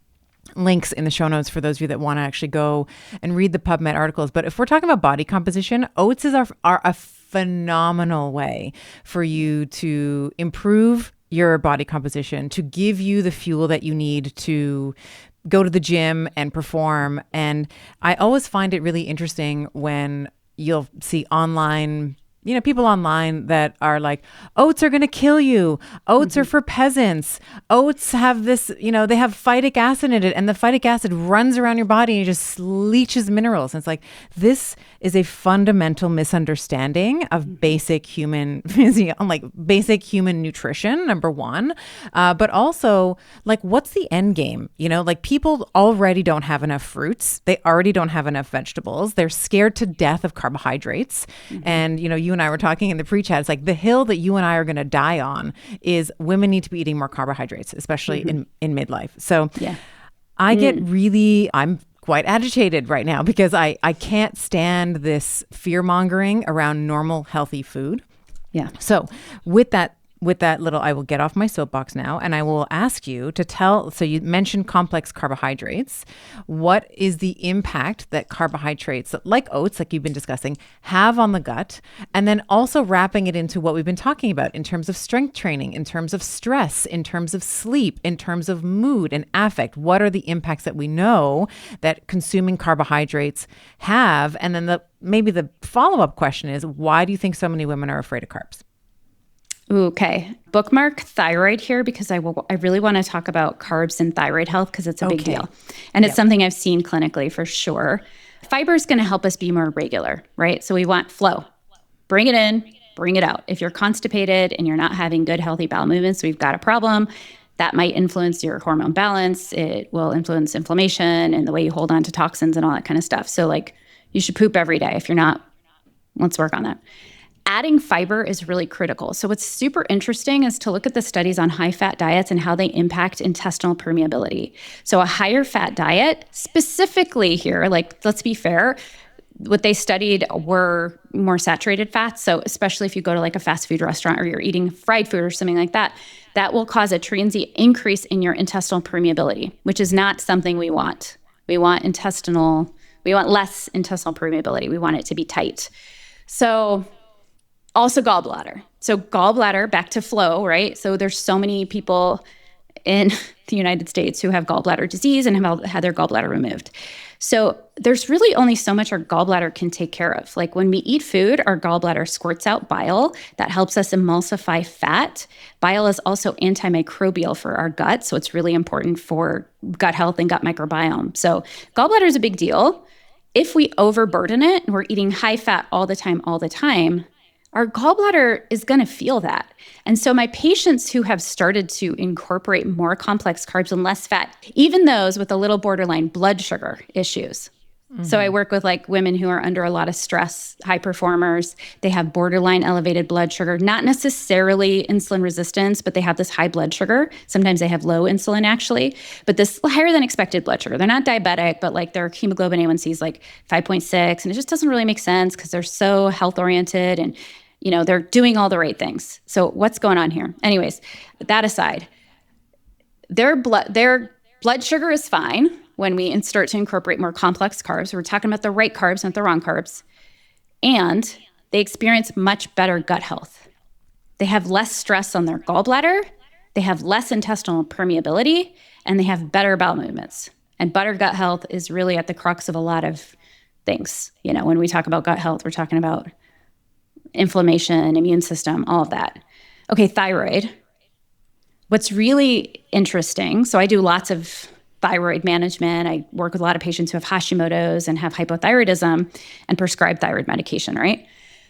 links in the show notes for those of you that want to actually go and read the PubMed articles. But if we're talking about body composition, oats are a phenomenal way for you to improve your body composition, to give you the fuel that you need to go to the gym and perform. And I always find it really interesting when you'll see online, people online that are like, oats are going to kill you. Oats are for peasants. Oats have this, they have phytic acid in it, and the phytic acid runs around your body and it just leaches minerals. And it's like, this is a fundamental misunderstanding of basic human basic human nutrition, number one. But also, like, what's the end game? People already don't have enough fruits. They already don't have enough vegetables. They're scared to death of carbohydrates. And, you and I were talking in the pre-chat, it's like the hill that you and I are going to die on is women need to be eating more carbohydrates, especially in midlife. So I'm quite agitated right now because I can't stand this fear mongering around normal, healthy food. Yeah. So with that little, I will get off my soapbox now and I will ask you to so you mentioned complex carbohydrates. What is the impact that carbohydrates, like oats, like you've been discussing, have on the gut? And then also wrapping it into what we've been talking about in terms of strength training, in terms of stress, in terms of sleep, in terms of mood and affect. What are the impacts that we know that consuming carbohydrates have? And then maybe the follow-up question is, why do you think so many women are afraid of carbs? Okay. Bookmark thyroid here because I really want to talk about carbs and thyroid health because it's a big deal. And it's something I've seen clinically for sure. Fiber is going to help us be more regular, right? So we want flow. Bring it in, bring it out. If you're constipated and you're not having good, healthy bowel movements, we've got a problem. That might influence your hormone balance. It will influence inflammation and the way you hold on to toxins and all that kind of stuff. So you should poop every day. If you're not, let's work on that. Adding fiber is really critical. So what's super interesting is to look at the studies on high-fat diets and how they impact intestinal permeability. So a higher fat diet, specifically here, let's be fair, what they studied were more saturated fats. So especially if you go to a fast food restaurant or you're eating fried food or something like that, that will cause a transient increase in your intestinal permeability, which is not something we want. We want less intestinal permeability. We want it to be tight. So also gallbladder. So gallbladder, back to flow, right? So there's so many people in the United States who have gallbladder disease and have had their gallbladder removed. So there's really only so much our gallbladder can take care of. Like when we eat food, our gallbladder squirts out bile that helps us emulsify fat. Bile is also antimicrobial for our gut, so it's really important for gut health and gut microbiome. So gallbladder is a big deal. If we overburden it and we're eating high fat all the time, our gallbladder is going to feel that. And so my patients who have started to incorporate more complex carbs and less fat, even those with a little borderline blood sugar issues. So I work with like women who are under a lot of stress, high performers. They have borderline elevated blood sugar, not necessarily insulin resistance, but they have this high blood sugar. Sometimes they have low insulin actually, but this higher than expected blood sugar. They're not diabetic, but like their hemoglobin A1C is like 5.6, and it just doesn't really make sense because they're so health oriented and they're doing all the right things. So what's going on here? Anyways, that aside, their blood sugar is fine when we start to incorporate more complex carbs. We're talking about the right carbs, not the wrong carbs. And they experience much better gut health. They have less stress on their gallbladder. They have less intestinal permeability, and they have better bowel movements. And better gut health is really at the crux of a lot of things. When we talk about gut health, we're talking about inflammation, immune system, all of that. Okay, thyroid. What's really interesting, so I do lots of thyroid management. I work with a lot of patients who have Hashimoto's and have hypothyroidism and prescribe thyroid medication, right?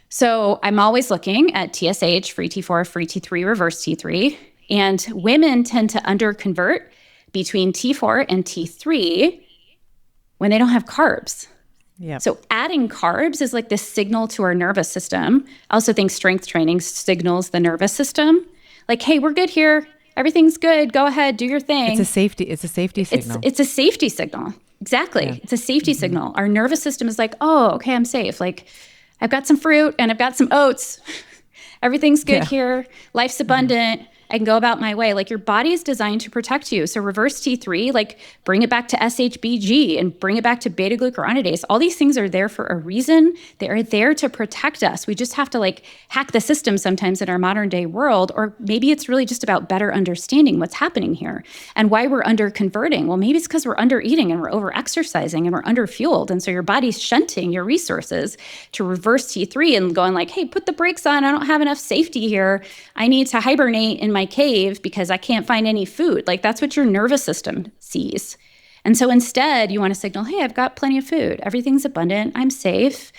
So I'm always looking at TSH, free T4, free T3, reverse T3. And women tend to underconvert between T4 and T3 when they don't have carbs. Yep. So adding carbs is like this signal to our nervous system. I also think strength training signals the nervous system. Like, hey, we're good here. Everything's good. Go ahead, do your thing. It's a safety signal. It's a safety signal. Exactly. Yeah. It's a safety signal. Our nervous system is like, oh, okay, I'm safe. Like I've got some fruit and I've got some oats. Everything's good here. Life's abundant. I can go about my way. Like your body is designed to protect you. So reverse T3, like bring it back to SHBG and bring it back to beta glucuronidase. All these things are there for a reason. They are there to protect us. We just have to like hack the system sometimes in our modern day world, or maybe it's really just about better understanding what's happening here and why we're under converting. Well, maybe it's because we're under eating and we're over exercising and we're under fueled. And so your body's shunting your resources to reverse T3 and going like, hey, put the brakes on. I don't have enough safety here. I need to hibernate in my cave because I can't find any food. Like that's what your nervous system sees. And so instead you want to signal, hey, I've got plenty of food. Everything's abundant. I'm safe.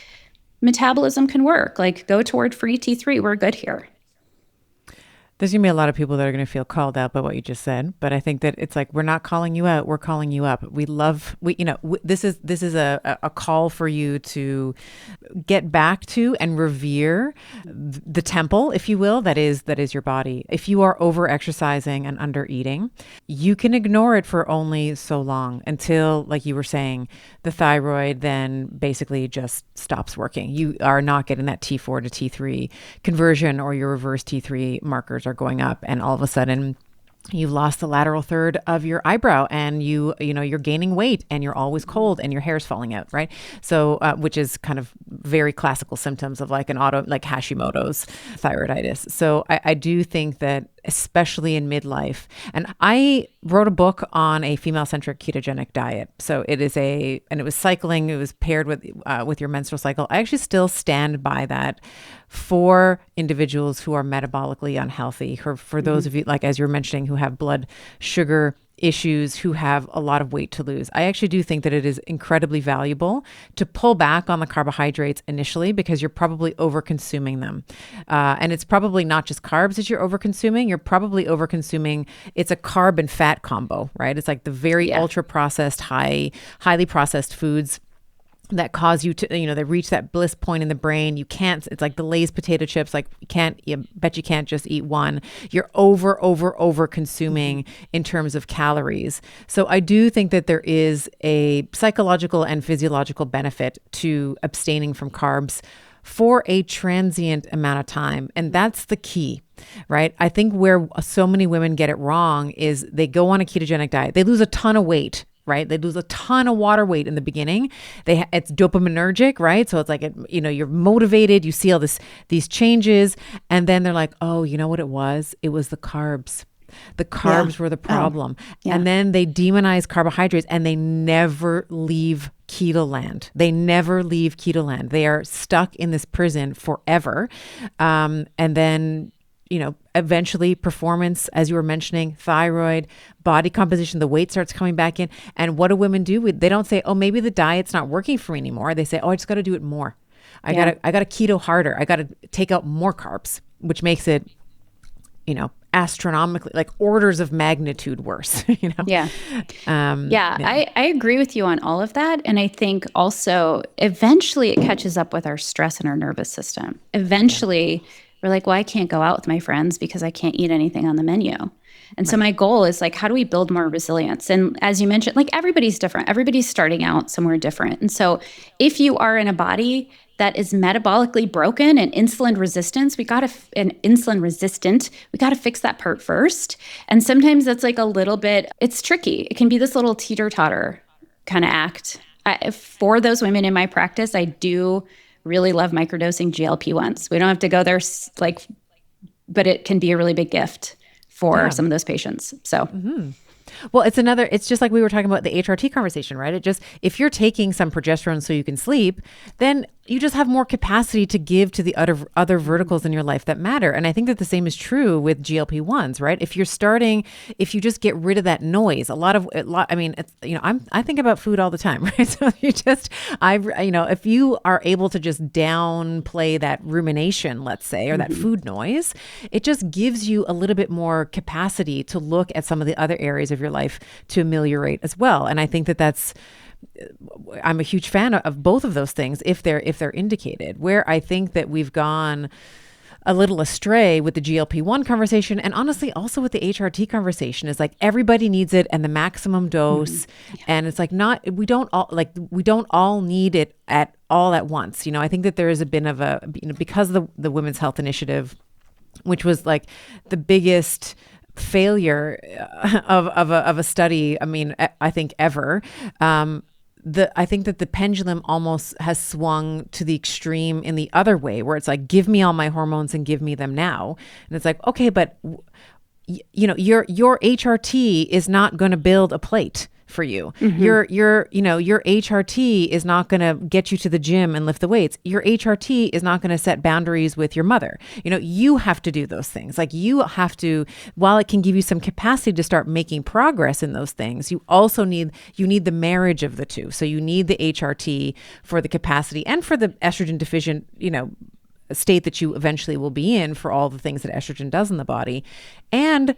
Metabolism can work. Like go toward free T3. We're good here. There's going to be a lot of people that are going to feel called out by what you just said, but I think that it's like, we're not calling you out, we're calling you up. This is a call for you to get back to and revere the temple, if you will, that is your body. If you are over exercising and under eating, you can ignore it for only so long until, like you were saying, the thyroid then basically just stops working. You are not getting that T4 to T3 conversion, or your reverse T3 markers are going up, and all of a sudden you've lost the lateral third of your eyebrow, and you're gaining weight, and you're always cold, and your hair's falling out, right? So which is kind of very classical symptoms of like like Hashimoto's thyroiditis. So I do think that especially in midlife, and I wrote a book on a female-centric ketogenic diet. So it was cycling. It was paired with your menstrual cycle. I actually still stand by that for individuals who are metabolically unhealthy, for those of you, like as you're mentioning, who have blood sugar issues, who have a lot of weight to lose. I actually do think that it is incredibly valuable to pull back on the carbohydrates initially, because you're probably over consuming them. And it's probably not just carbs that you're over consuming. You're probably over consuming. It's a carb and fat combo, right? It's like the very ultra processed, highly processed foods that cause you to, they reach that bliss point in the brain. It's like the Lay's potato chips. Like you can't just eat one. You're over consuming in terms of calories. So I do think that there is a psychological and physiological benefit to abstaining from carbs for a transient amount of time. And that's the key, right? I think where so many women get it wrong is they go on a ketogenic diet. They lose a ton of weight, right? They lose a ton of water weight in the beginning. It's dopaminergic, right? So it's like, you're motivated, you see all these changes, and then they're like, oh, you know what it was? It was the carbs. The carbs were the problem. And then they demonize carbohydrates and they never leave keto land. They never leave keto land. They are stuck in this prison forever. And then, eventually performance, as you were mentioning, thyroid, body composition, the weight starts coming back in. And what do women do? They don't say, oh, maybe the diet's not working for me anymore. They say, oh, I just got to do it more. I got to keto harder. I got to take out more carbs, which makes it, astronomically, like orders of magnitude worse, Yeah. I agree with you on all of that. And I think also eventually it catches up with our stress and our nervous system. Eventually we're like, well, I can't go out with my friends because I can't eat anything on the menu. And so my goal is like, how do we build more resilience? And as you mentioned, like everybody's different. Everybody's starting out somewhere different. And so if you are in a body that is metabolically broken and insulin resistant, we got to fix that part first. And sometimes that's like a little bit, it's tricky. It can be this little teeter-totter kind of act. For those women in my practice, I do really love microdosing GLP-1s. We don't have to go there, but it can be a really big gift for some of those patients. So. Well, it's just like we were talking about the HRT conversation, right? If you're taking some progesterone so you can sleep, then you just have more capacity to give to the other verticals in your life that matter. And I think that the same is true with GLP-1s, right? If you just get rid of that noise, I think about food all the time, right? So if you are able to just downplay that rumination, let's say, or that food noise, it just gives you a little bit more capacity to look at some of the other areas of your life to ameliorate as well. And I think I'm a huge fan of both of those things if they're indicated. Where I think that we've gone a little astray with the GLP-1 conversation, and honestly also with the HRT conversation, is like everybody needs it and the maximum dose, and it's like we don't all need it all at once. I think that there is a bit of a because the Women's Health Initiative, which was like the biggest failure of a study, I think ever. I think that the pendulum almost has swung to the extreme in the other way, where it's like, give me all my hormones and give me them now. And it's like, okay, but your HRT is not going to build a plate for you. Your HRT is not going to get you to the gym and lift the weights. Your HRT is not going to set boundaries with your mother. You have to do those things. Like you have to, while it can give you some capacity to start making progress in those things, you also need the marriage of the two. So you need the HRT for the capacity and for the estrogen deficient, state that you eventually will be in for all the things that estrogen does in the body. And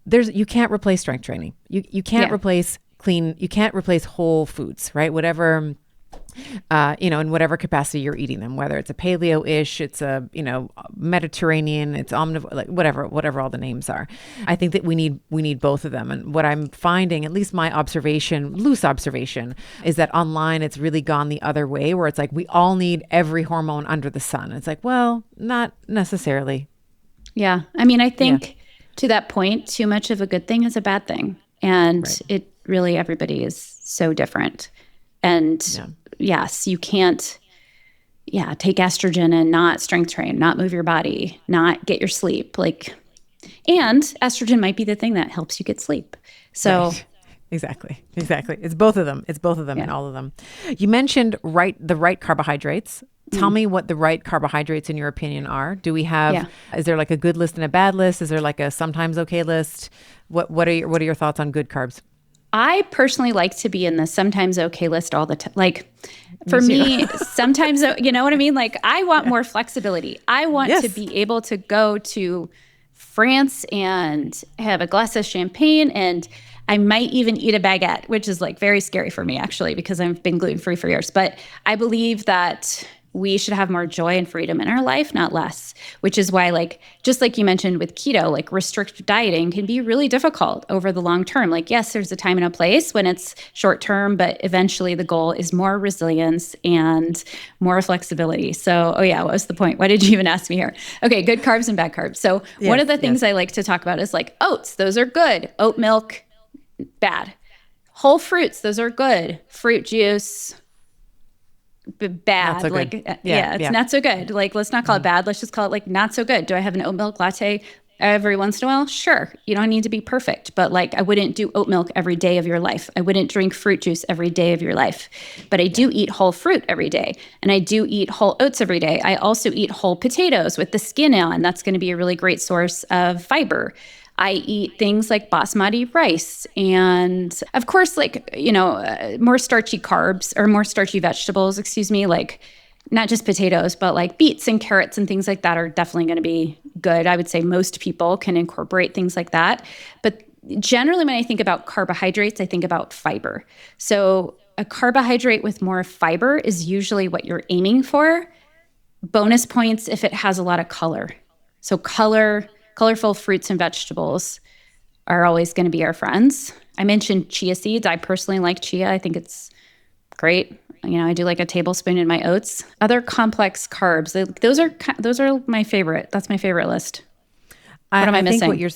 you can't replace strength training. You can't replace you can't replace whole foods, right? Whatever, in whatever capacity you're eating them, whether it's a paleo-ish, it's a, Mediterranean, it's omnivore, like whatever all the names are. I think that we need both of them. And what I'm finding, at least my loose observation, is that online it's really gone the other way, where it's like, we all need every hormone under the sun. It's like, well, not necessarily. Yeah. I think to that point, too much of a good thing is a bad thing. And everybody is so different. And yes, you can't, take estrogen and not strength train, not move your body, not get your sleep. And estrogen might be the thing that helps you get sleep. So Exactly. It's both of them. And all of them. You mentioned the right carbohydrates. Tell me what the right carbohydrates in your opinion are. Do we have, is there like a good list and a bad list? Is there like a sometimes okay list? What are your thoughts on good carbs? I personally like to be in the sometimes okay list all the time. Like for me, sometimes, you know what I mean? Like I want more flexibility. I want to be able to go to France and have a glass of champagne, and I might even eat a baguette, which is like very scary for me actually, because I've been gluten-free for years. But I believe that we should have more joy and freedom in our life, not less, which is why, just like you mentioned with keto, restrictive dieting can be really difficult over the long term. Yes, there's a time and a place when it's short term, but eventually the goal is more resilience and more flexibility. So, what was the point? Why did you even ask me here? Okay, good carbs and bad carbs. So one of the things I like to talk about is oats. Those are good. Oat milk, bad. Whole fruits, those are good. Fruit juice, bad. Not so good. It's not so good. Let's not call it bad. Let's just call it not so good. Do I have an oat milk latte? every once in a while, sure. You don't need to be perfect, but like I wouldn't do oat milk every day of your life. I wouldn't drink fruit juice every day of your life. But I do eat whole fruit every day. And I do eat whole oats every day. I also eat whole potatoes with the skin on. That's going to be a really great source of fiber. I eat things like basmati rice and, of course, like, more starchy carbs or more starchy vegetables, like not just potatoes, but like beets and carrots and things like that are definitely going to be good. I would say most people can incorporate things like that. But generally, when I think about carbohydrates, I think about fiber. So a carbohydrate with more fiber is usually what you're aiming for. Bonus points if it has a lot of color. So colorful fruits and vegetables are always going to be our friends. I mentioned chia seeds. I personally like chia. I think it's great. I do like a tablespoon in my oats. Other complex carbs, those are my favorite. That's my favorite list. What am I missing? Think what you're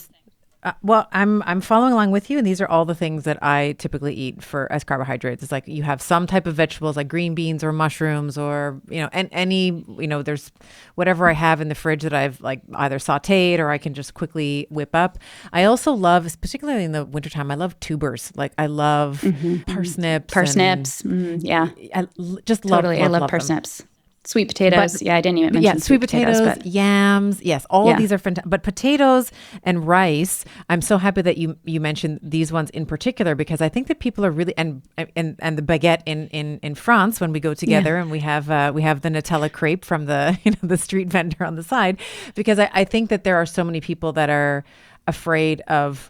well, I'm following along with you, and these are all the things that I typically eat as carbohydrates. It's like you have some type of vegetables like green beans or mushrooms or and any there's whatever I have in the fridge that I've like either sautéed or I can just quickly whip up. I also love, particularly in the wintertime, I love tubers. Like I love parsnips. Yeah, I just totally. love I love parsnips. Sweet potatoes. I didn't even mention sweet potatoes, yams. Yes, all of these are fantastic. But potatoes and rice, I'm so happy that you mentioned these ones in particular, because I think that people are really and the baguette in France when we go together and we have the Nutella crepe from the the street vendor on the side, because I think that there are so many people that are afraid of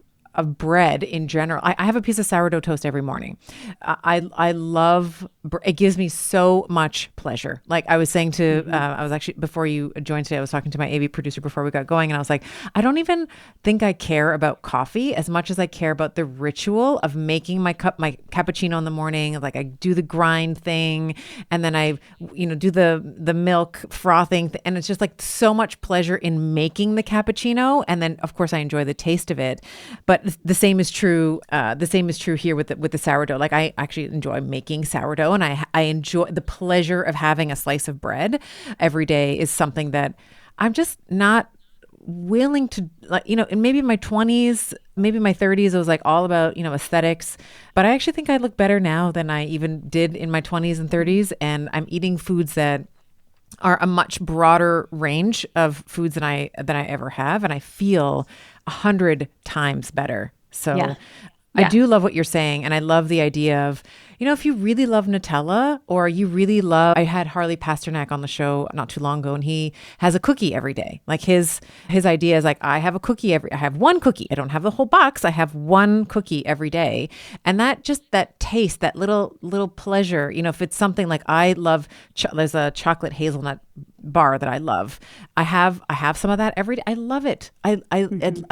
bread in general. I have a piece of sourdough toast every morning. I love, it gives me so much pleasure. Like I was saying to, I was actually, before you joined today, I was talking to my AV producer before we got going, and I was like, I don't even think I care about coffee as much as I care about the ritual of making my cappuccino in the morning. Like I do the grind thing, and then I, do the milk frothing, and it's just like so much pleasure in making the cappuccino. And then of course I enjoy the taste of it, but the same is true. The same is true here with the sourdough. Like I actually enjoy making sourdough, and I enjoy the pleasure of having a slice of bread every day is something that I'm just not willing to, like, in maybe my 20s, maybe my 30s, it was like all about, aesthetics. But I actually think I look better now than I even did in my 20s and 30s. And I'm eating foods that are a much broader range of foods than I ever have. And I feel 100 times better. So I do love what you're saying. And I love the idea of, if you really love Nutella, or you really love, I had Harley Pasternak on the show not too long ago, and he has a cookie every day. Like his idea is like, I have one cookie. I don't have the whole box. I have one cookie every day. And that taste, that little pleasure, if it's something like I love, there's a chocolate hazelnut bar that I love. I have some of that every day. I love it. I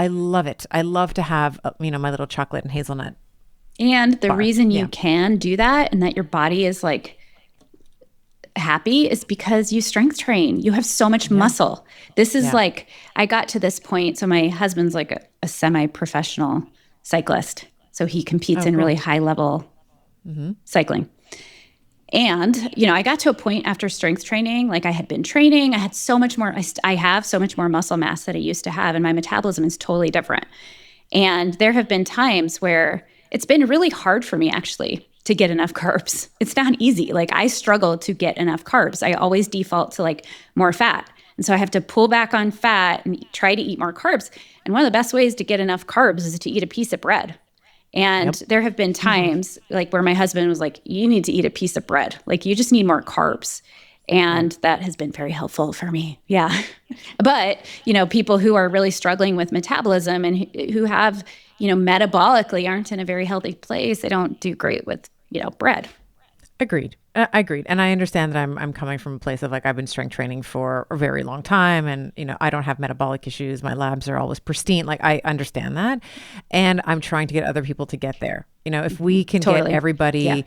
love it. I love to have, my little chocolate and hazelnut. And the reason you can do that and that your body is like happy is because you strength train. You have so much muscle. This is like, I got to this point. So my husband's like a semi-professional cyclist. So he competes in really high level cycling. And, I got to a point after strength training, like I had been training, I had so much more, I have so much more muscle mass that I used to have, and my metabolism is totally different. And there have been times where it's been really hard for me actually to get enough carbs. It's not easy. Like I struggle to get enough carbs. I always default to like more fat. And so I have to pull back on fat and try to eat more carbs. And one of the best ways to get enough carbs is to eat a piece of bread. And there have been times like where my husband was like, you need to eat a piece of bread. Like you just need more carbs. And that has been very helpful for me. Yeah. But, people who are really struggling with metabolism and who have, metabolically aren't in a very healthy place, they don't do great with, bread. Agreed. And I understand that I'm coming from a place of like, I've been strength training for a very long time, and, I don't have metabolic issues. My labs are always pristine. Like I understand that. And I'm trying to get other people to get there. If we can get everybody,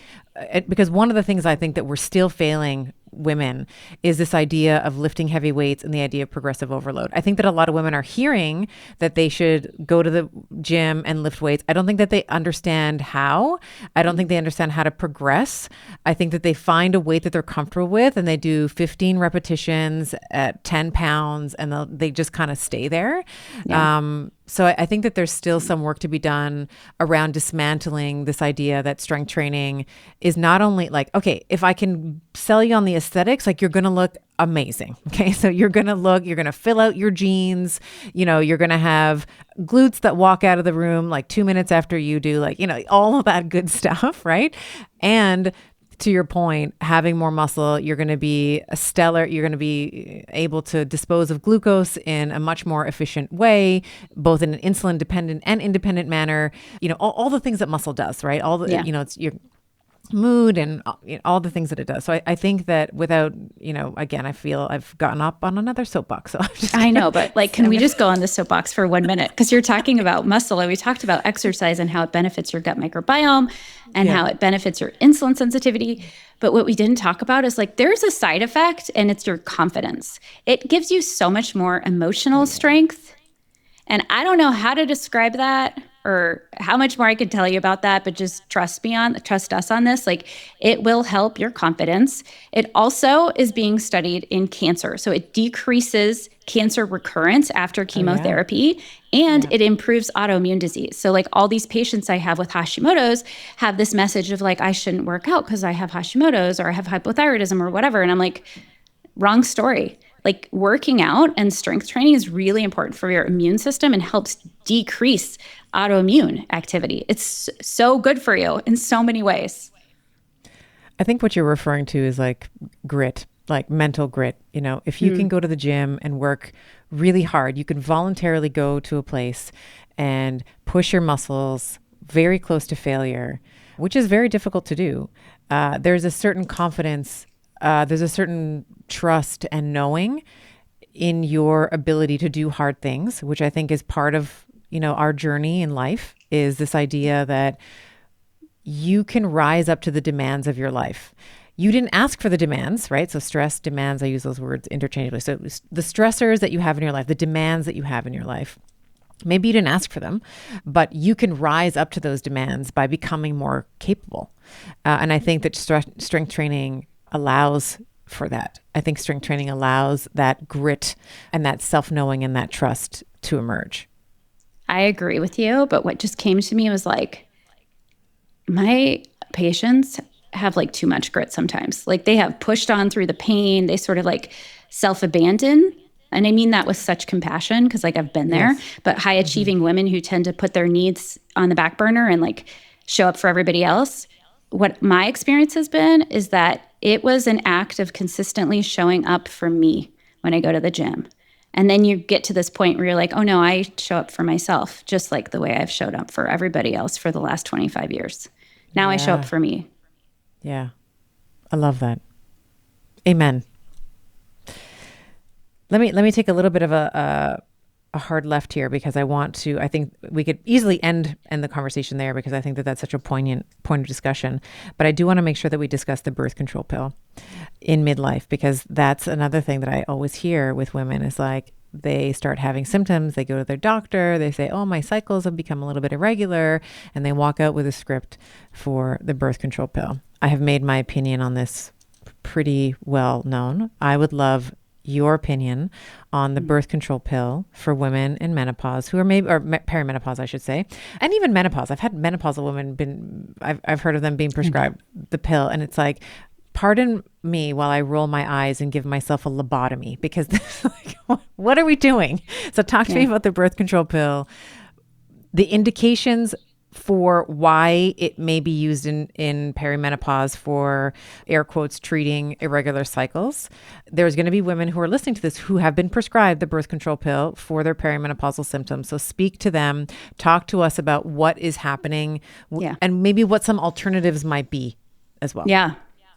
because one of the things I think that we're still failing women is this idea of lifting heavy weights and the idea of progressive overload. I think that a lot of women are hearing that they should go to the gym and lift weights. I don't think that they understand how. I don't think they understand how to progress. I think that they find a weight that they're comfortable with and they do 15 repetitions at 10 pounds and they just kind of stay there. Yeah. So I think that there's still some work to be done around dismantling this idea that strength training is not only like, okay, if I can sell you on the aesthetics, like you're going to look amazing. Okay. So you're going to fill out your jeans, you're going to have glutes that walk out of the room like 2 minutes after you do, like, all of that good stuff. Right. And to your point, having more muscle, you're going to be you're going to be able to dispose of glucose in a much more efficient way, both in an insulin dependent and independent manner, all the things that muscle does, right? All the, it's your mood and all the things that it does. So I think that without, again, I feel I've gotten up on another soapbox. So I know, but like, can we just go on the soapbox for 1 minute? Because you're talking about muscle and we talked about exercise and how it benefits your gut microbiome and how it benefits your insulin sensitivity. But what we didn't talk about is like, there's a side effect and it's your confidence. It gives you so much more emotional strength. And I don't know how to describe that or how much more I could tell you about that, but just trust us on this. Like, it will help your confidence. It also is being studied in cancer. So it decreases cancer recurrence after chemotherapy, and it improves autoimmune disease. So like all these patients I have with Hashimoto's have this message of like, I shouldn't work out because I have Hashimoto's or I have hypothyroidism or whatever. And I'm like, wrong story. Like, working out and strength training is really important for your immune system and helps decrease autoimmune activity. It's so good for you in so many ways. I think what you're referring to is like grit, like mental grit. If you can go to the gym and work really hard, you can voluntarily go to a place and push your muscles very close to failure, which is very difficult to do. There's a certain confidence, there's a certain trust and knowing in your ability to do hard things, which I think is part of, our journey in life, is this idea that you can rise up to the demands of your life. You didn't ask for the demands, right? So stress, demands, I use those words interchangeably. So the stressors that you have in your life, the demands that you have in your life, maybe you didn't ask for them, but you can rise up to those demands by becoming more capable. And I think that strength training allows for that. I think strength training allows that grit and that self-knowing and that trust to emerge. I agree with you, but what just came to me was like, my patients have like too much grit sometimes. Like, they have pushed on through the pain. They sort of like self-abandon. And I mean that with such compassion because like I've been there. Yes. But high achieving women who tend to put their needs on the back burner and like show up for everybody else. What my experience has been is that it was an act of consistently showing up for me when I go to the gym. And then you get to this point where you're like, oh no, I show up for myself, just like the way I've showed up for everybody else for the last 25 years. Now I show up for me. Yeah. I love that. Amen. Let me take a little bit of a hard left here because I think we could easily end the conversation there because I think that that's such a poignant point of discussion. But I do want to make sure that we discuss the birth control pill in midlife, because that's another thing that I always hear with women is like, they start having symptoms, they go to their doctor, they say, oh, my cycles have become a little bit irregular, and they walk out with a script for the birth control pill. I have made my opinion on this pretty well known. I would love your opinion on the birth control pill for women in menopause who are perimenopause, I should say, and even menopause. I've had menopausal women I've heard of them being prescribed the pill, and it's like, pardon me while I roll my eyes and give myself a lobotomy, because like, what are we doing? So talk to me about the birth control pill, the indications for why it may be used in perimenopause for, air quotes, treating irregular cycles. There's going to be women who are listening to this who have been prescribed the birth control pill for their perimenopausal symptoms. So speak to them, talk to us about what is happening and maybe what some alternatives might be as well.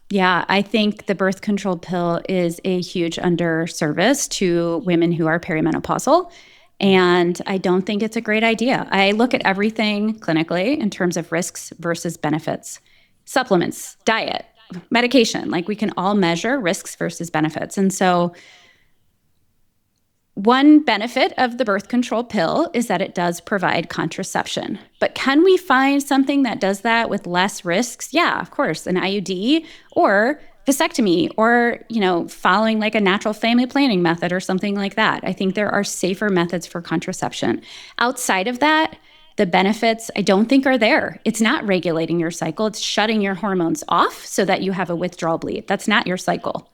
Yeah, I think the birth control pill is a huge underservice to women who are perimenopausal. And I don't think it's a great idea. I look at everything clinically in terms of risks versus benefits. Supplements, diet, medication. Like we can all measure risks versus benefits. And so one benefit of the birth control pill is that it does provide contraception. But can we find something that does that with less risks? Yeah, of course, an IUD or vasectomy or, following like a natural family planning method or something like that. I think there are safer methods for contraception. Outside of that, the benefits I don't think are there. It's not regulating your cycle. It's shutting your hormones off so that you have a withdrawal bleed. That's not your cycle.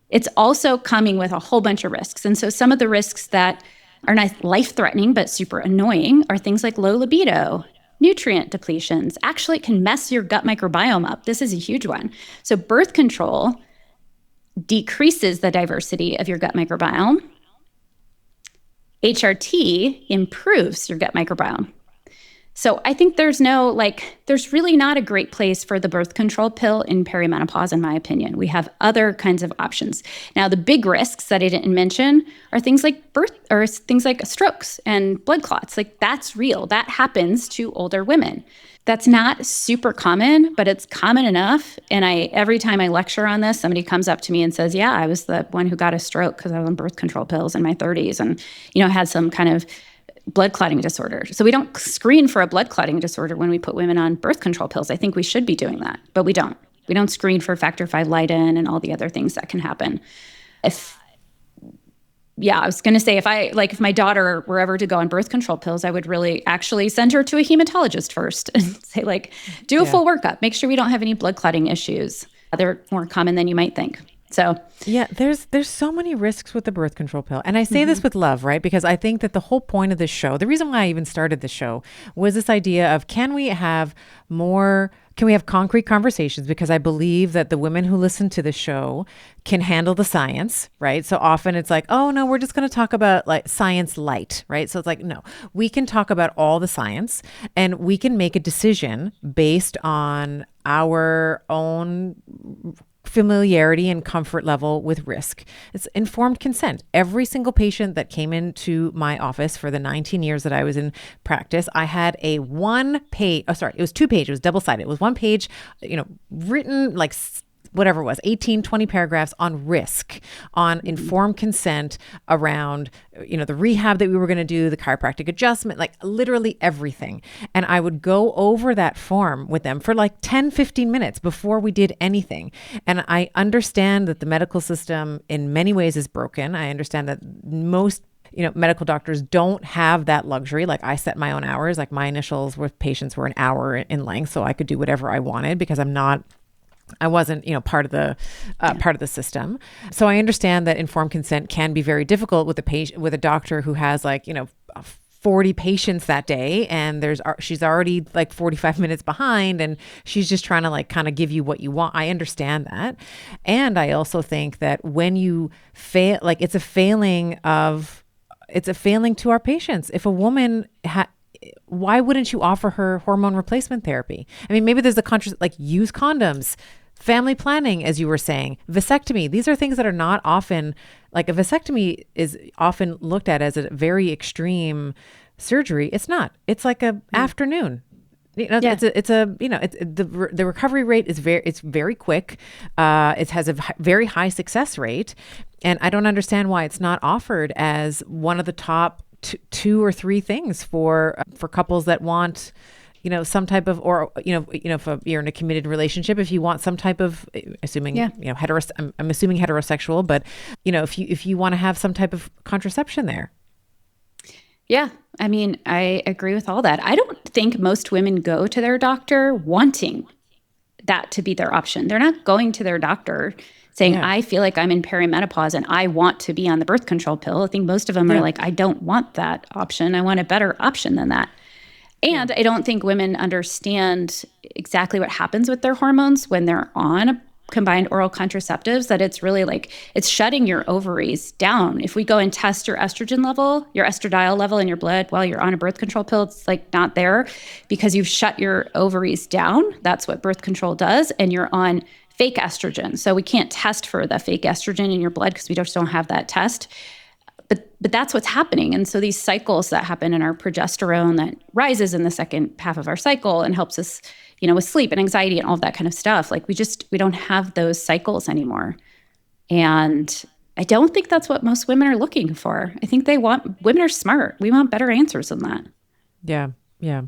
It's also coming with a whole bunch of risks. And so some of the risks that are not life-threatening but super annoying are things like low libido, nutrient depletions. Actually, it can mess your gut microbiome up. This is a huge one. So birth control decreases the diversity of your gut microbiome. HRT improves your gut microbiome. So I think there's really not a great place for the birth control pill in perimenopause, in my opinion. We have other kinds of options. Now, the big risks that I didn't mention are things like things like strokes and blood clots. Like that's real. That happens to older women. That's not super common, but it's common enough. And every time I lecture on this, somebody comes up to me and says, yeah, I was the one who got a stroke because I was on birth control pills in my 30s and, had some kind of blood clotting disorder. So we don't screen for a blood clotting disorder when we put women on birth control pills. I think we should be doing that, but we don't. We don't screen for factor V Leiden and all the other things that can happen. I was going to say, if my daughter were ever to go on birth control pills, I would really actually send her to a hematologist first and say, do a full workup. Make sure we don't have any blood clotting issues. They're more common than you might think. So yeah, there's so many risks with the birth control pill. And I say this with love, right? Because I think that the whole point of this show, the reason why I even started the show was this idea of can we have concrete conversations? Because I believe that the women who listen to the show can handle the science, right? So often it's like, oh no, we're just going to talk about like science light, right? So it's like, no, we can talk about all the science and we can make a decision based on our own familiarity and comfort level with risk. It's informed consent. Every single patient that came into my office for the 19 years that I was in practice, I had a it was 2 pages, it was double-sided. It was 1 page, written like whatever it was, 18, 20 paragraphs on risk, on informed consent around, the rehab that we were going to do, the chiropractic adjustment, like literally everything. And I would go over that form with them for like 10, 15 minutes before we did anything. And I understand that the medical system in many ways is broken. I understand that most medical doctors don't have that luxury. Like I set my own hours, like my initials with patients were an hour in length. So I could do whatever I wanted because I wasn't, part of the system. So I understand that informed consent can be very difficult with a doctor who has 40 patients that day and she's already like 45 minutes behind and she's just trying to kind of give you what you want. I understand that. And I also think that when you fail, it's a failing to our patients. If a woman why wouldn't you offer her hormone replacement therapy? I mean, maybe there's use condoms, family planning, as you were saying, vasectomy. These are things that are not often, a vasectomy is often looked at as a very extreme surgery. It's not. It's like a afternoon. The recovery rate is very quick. It has a very high success rate. And I don't understand why it's not offered as one of the top 2 or 3 things for couples that want, some type of, or, if you're in a committed relationship, if you want some type of, I'm assuming heterosexual, but, if you want to have some type of contraception there. Yeah. I mean, I agree with all that. I don't think most women go to their doctor wanting that to be their option. They're not going to their doctor saying, I feel like I'm in perimenopause and I want to be on the birth control pill. I think most of them are like, I don't want that option. I want a better option than that. And I don't think women understand exactly what happens with their hormones when they're on combined oral contraceptives, that it's really it's shutting your ovaries down. If we go and test your estrogen level, your estradiol level in your blood while you're on a birth control pill, it's not there because you've shut your ovaries down. That's what birth control does. And you're on fake estrogen. So we can't test for the fake estrogen in your blood because we just don't have that test. But But that's what's happening. And so these cycles that happen in our progesterone that rises in the second half of our cycle and helps us, with sleep and anxiety and all of that kind of stuff, like we don't have those cycles anymore. And I don't think that's what most women are looking for. I think women are smart. We want better answers than that. Yeah. Yeah.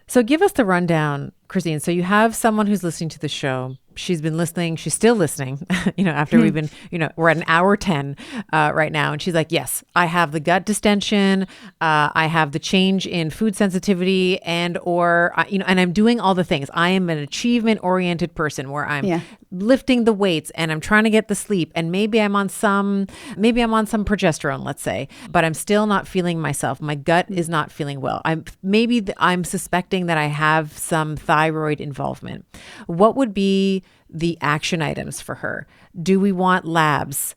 So give us the rundown, Christine. So you have someone who's listening to the show. She's been listening. She's still listening, after we've been, we're at an hour 10 right now. And she's like, yes, I have the gut distension. I have the change in food sensitivity and I'm doing all the things. I am an achievement oriented person where I'm lifting the weights and I'm trying to get the sleep. And maybe I'm on some progesterone, let's say, but I'm still not feeling myself. My gut is not feeling well. I'm suspecting that I have some thyroid involvement. What would be the action items for her? Do we want labs?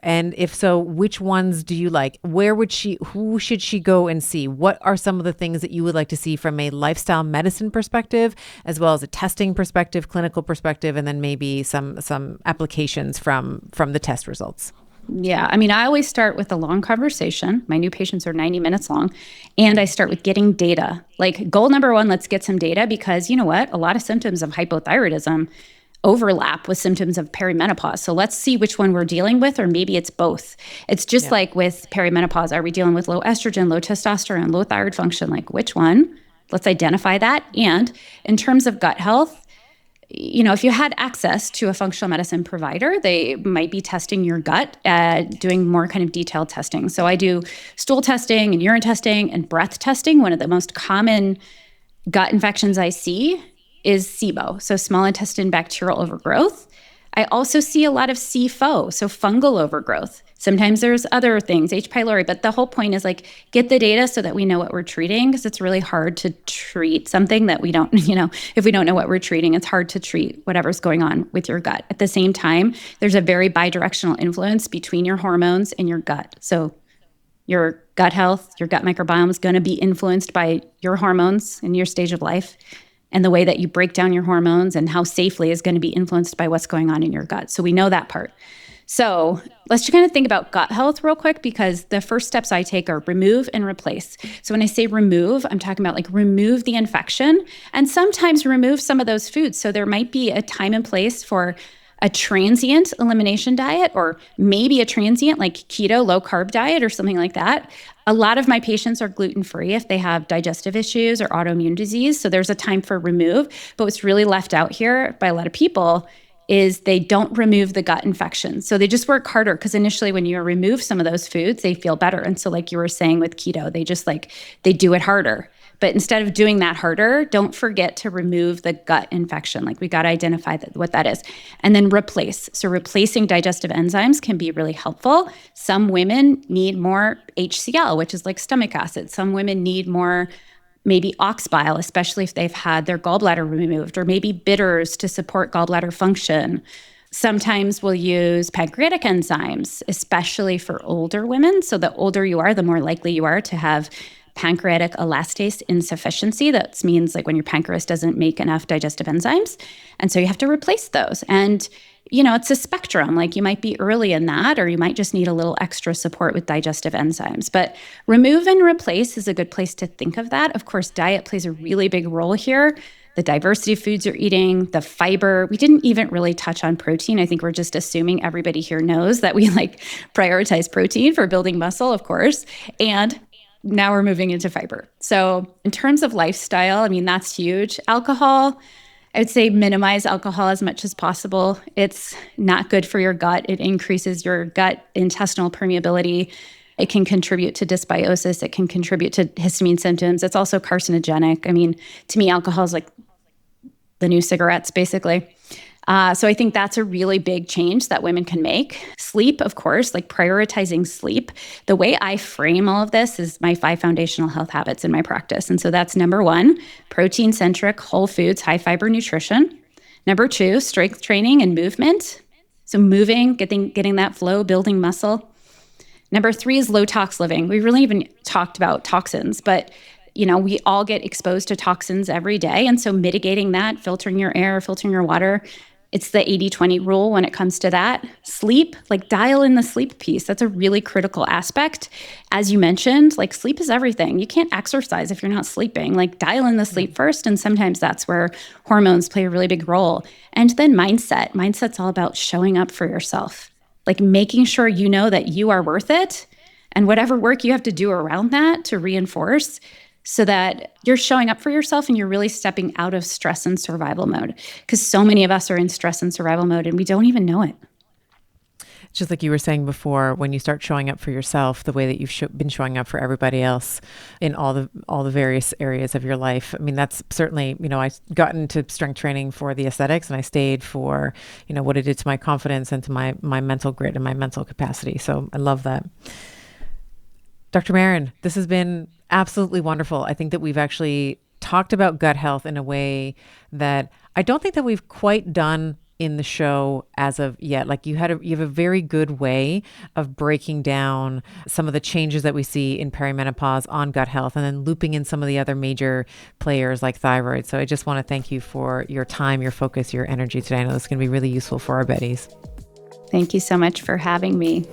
And if so, which ones do you like? Who should she go and see? What are some of the things that you would like to see from a lifestyle medicine perspective, as well as a testing perspective, clinical perspective, and then maybe some applications from the test results? Yeah. I mean, I always start with a long conversation. My new patients are 90 minutes long. And I start with getting data. Like goal number one, let's get some data because you know what? A lot of symptoms of hypothyroidism overlap with symptoms of perimenopause. So let's see which one we're dealing with, or maybe it's both. It's just like with perimenopause. Are we dealing with low estrogen, low testosterone, low thyroid function? Like which one? Let's identify that. And in terms of gut health, if you had access to a functional medicine provider, they might be testing your gut, doing more kind of detailed testing. So I do stool testing and urine testing and breath testing. One of the most common gut infections I see is SIBO, so small intestine bacterial overgrowth. I also see a lot of CFO, so fungal overgrowth. Sometimes there's other things, H. pylori, but the whole point is like get the data so that we know what we're treating, because it's really hard to treat something that we don't, if we don't know what we're treating, it's hard to treat whatever's going on with your gut. At the same time, there's a very bidirectional influence between your hormones and your gut. So your gut health, your gut microbiome is going to be influenced by your hormones in your stage of life. And the way that you break down your hormones and how safely is going to be influenced by what's going on in your gut. So we know that part. So let's just kind of think about gut health real quick, because the first steps I take are remove and replace. So when I say remove, I'm talking about like remove the infection and sometimes remove some of those foods. So there might be a time and place for a transient elimination diet, or maybe a transient like keto, low carb diet or something like that. A lot of my patients are gluten-free if they have digestive issues or autoimmune disease. So there's a time for remove. But what's really left out here by a lot of people is they don't remove the gut infection. So they just work harder, because initially when you remove some of those foods, they feel better. And so like you were saying with keto, they do it harder. But instead of doing that harder, don't forget to remove the gut infection. Like we got to identify what that is. And then replace. So replacing digestive enzymes can be really helpful. Some women need more HCl, which is like stomach acid. Some women need more maybe ox bile, especially if they've had their gallbladder removed, or maybe bitters to support gallbladder function. Sometimes we'll use pancreatic enzymes, especially for older women. So the older you are, the more likely you are to have pancreatic elastase insufficiency. That means like when your pancreas doesn't make enough digestive enzymes. And so you have to replace those. And, it's a spectrum. Like you might be early in that, or you might just need a little extra support with digestive enzymes. But remove and replace is a good place to think of that. Of course, diet plays a really big role here. The diversity of foods you're eating, the fiber. We didn't even really touch on protein. I think we're just assuming everybody here knows that we prioritize protein for building muscle, of course. And now we're moving into fiber. So in terms of lifestyle, I mean, that's huge. Alcohol, I would say minimize alcohol as much as possible. It's not good for your gut. It increases your gut intestinal permeability. It can contribute to dysbiosis. It can contribute to histamine symptoms. It's also carcinogenic. I mean, to me, alcohol is like the new cigarettes, basically. So I think that's a really big change that women can make. Sleep, of course, like prioritizing sleep. The way I frame all of this is my 5 foundational health habits in my practice. And so that's number 1, protein-centric, whole foods, high fiber nutrition. Number 2, strength training and movement. So moving, getting that flow, building muscle. Number 3 is low tox living. We really even talked about toxins, but we all get exposed to toxins every day. And so mitigating that, filtering your air, filtering your water, It's the 80-20 rule when it comes to that. Sleep, like dial in the sleep piece. That's a really critical aspect. As you mentioned, like sleep is everything. You can't exercise if you're not sleeping. Like dial in the sleep first. And sometimes that's where hormones play a really big role. And then mindset. Mindset's all about showing up for yourself, like making sure you know that you are worth it and whatever work you have to do around that to reinforce so that you're showing up for yourself and you're really stepping out of stress and survival mode. Because so many of us are in stress and survival mode and we don't even know it. Just like you were saying before, when you start showing up for yourself the way that you've been showing up for everybody else in all the various areas of your life. I mean, that's certainly, I got into strength training for the aesthetics, and I stayed for, what it did to my confidence and to my mental grit and my mental capacity. So I love that. Dr. Maren, this has been absolutely wonderful. I think that we've actually talked about gut health in a way that I don't think that we've quite done in the show as of yet. Like you have a very good way of breaking down some of the changes that we see in perimenopause on gut health and then looping in some of the other major players like thyroid. So I just want to thank you for your time, your focus, your energy today. I know this is going to be really useful for our Betties. Thank you so much for having me.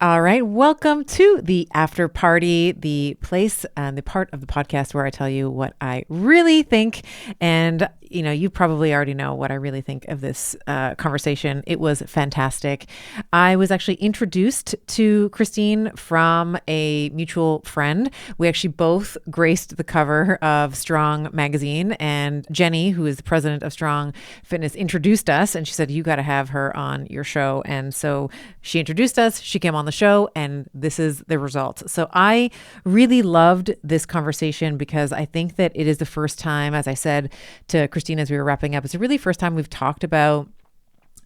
All right. Welcome to the after party, the place and the part of the podcast where I tell you what I really think. And, you probably already know what I really think of this conversation. It was fantastic. I was actually introduced to Christine from a mutual friend. We actually both graced the cover of Strong magazine, and Jenny, who is the president of Strong Fitness, introduced us, and she said, you got to have her on your show. And so she introduced us, she came on the show, and this is the result. So I really loved this conversation because I think that it is the first time, as I said to Christine as we were wrapping up, it's the really first time we've talked about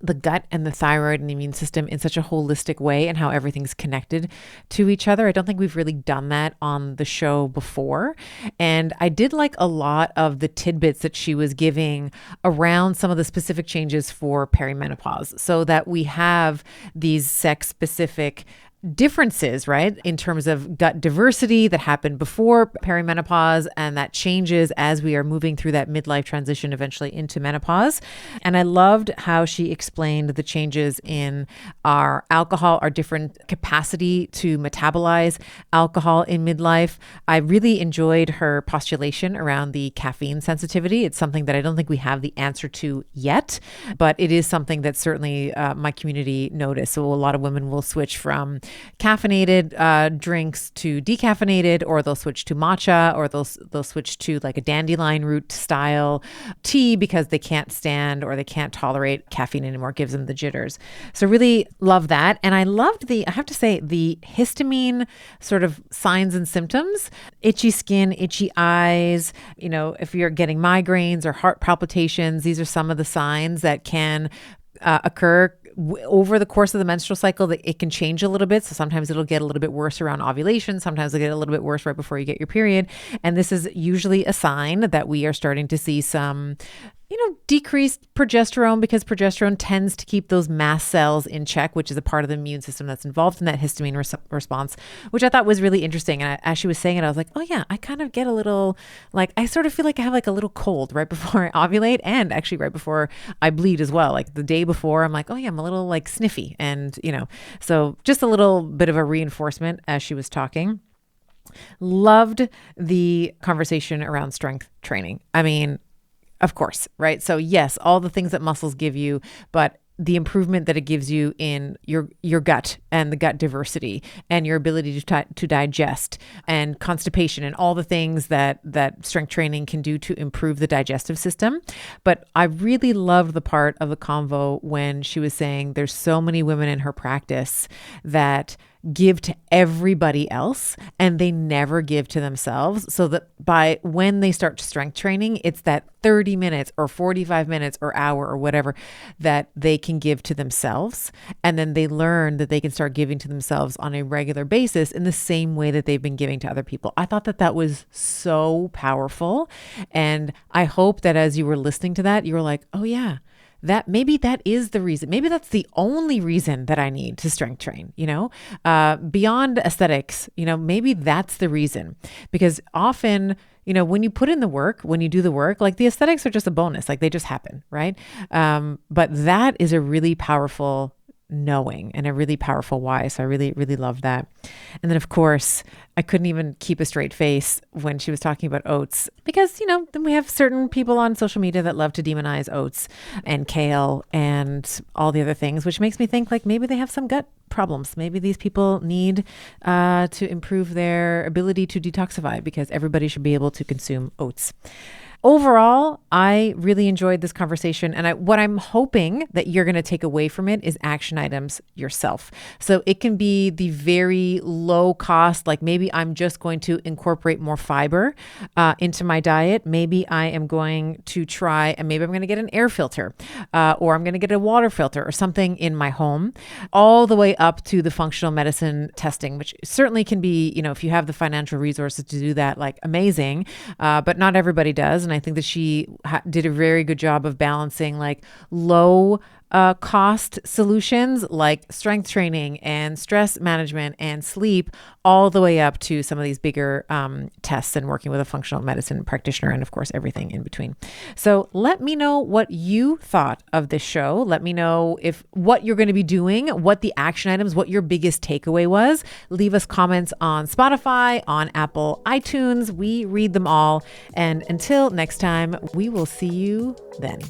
the gut and the thyroid and the immune system in such a holistic way and how everything's connected to each other. I don't think we've really done that on the show before. And I did like a lot of the tidbits that she was giving around some of the specific changes for perimenopause so that we have these sex-specific differences, right, in terms of gut diversity that happened before perimenopause and that changes as we are moving through that midlife transition eventually into menopause. And I loved how she explained the changes in our alcohol, our different capacity to metabolize alcohol in midlife. I really enjoyed her postulation around the caffeine sensitivity. It's something that I don't think we have the answer to yet, but it is something that certainly my community noticed. So a lot of women will switch from caffeinated drinks to decaffeinated, or they'll switch to matcha, or they'll switch to like a dandelion root style tea because they can't stand or they can't tolerate caffeine anymore. It gives them the jitters. So really love that. And I loved I have to say, the histamine sort of signs and symptoms, itchy skin, itchy eyes, if you're getting migraines or heart palpitations, these are some of the signs that can occur over the course of the menstrual cycle. That it can change a little bit. So sometimes it'll get a little bit worse around ovulation. Sometimes it'll get a little bit worse right before you get your period. And this is usually a sign that we are starting to see some decreased progesterone, because progesterone tends to keep those mast cells in check, which is a part of the immune system that's involved in that histamine response, which I thought was really interesting. And as she was saying it, I was like, oh yeah, I kind of get a little, I sort of feel like I have a little cold right before I ovulate, and actually right before I bleed as well. Like the day before, I'm like, oh yeah, I'm a little sniffy. And, so just a little bit of a reinforcement as she was talking. Loved the conversation around strength training. I mean, of course, right? So yes, all the things that muscles give you, but the improvement that it gives you in your gut and the gut diversity and your ability to digest and constipation and all the things that strength training can do to improve the digestive system. But I really loved the part of the convo when she was saying there's so many women in her practice that give to everybody else and they never give to themselves. So that by when they start strength training, it's that 30 minutes or 45 minutes or hour or whatever that they can give to themselves. And then they learn that they can start giving to themselves on a regular basis in the same way that they've been giving to other people. I thought that was so powerful. And I hope that as you were listening to that, you were like, oh yeah, maybe that is the reason. Maybe that's the only reason that I need to strength train, beyond aesthetics, maybe that's the reason. Because often, when you put in the work, when you do the work, like the aesthetics are just a bonus, like they just happen, right? But that is a really powerful knowing and a really powerful why. So I really, really love that. And then of course, I couldn't even keep a straight face when she was talking about oats because, then we have certain people on social media that love to demonize oats and kale and all the other things, which makes me think like maybe they have some gut problems. Maybe these people need to improve their ability to detoxify because everybody should be able to consume oats. Overall, I really enjoyed this conversation. And what I'm hoping that you're going to take away from it is action items yourself. So it can be the very low cost, like maybe I'm just going to incorporate more fiber into my diet. Maybe I am going to try, and maybe I'm going to get an air filter or I'm going to get a water filter or something in my home, all the way up to the functional medicine testing, which certainly can be, if you have the financial resources to do that, like amazing, but not everybody does. And I think that she did a very good job of balancing like low cost solutions like strength training and stress management and sleep, all the way up to some of these bigger tests and working with a functional medicine practitioner, and of course everything in between. So let me know what you thought of this show. Let me know if what you're going to be doing, what the action items, what your biggest takeaway was. Leave us comments on Spotify, on Apple iTunes. We read them all. And until next time, we will see you then.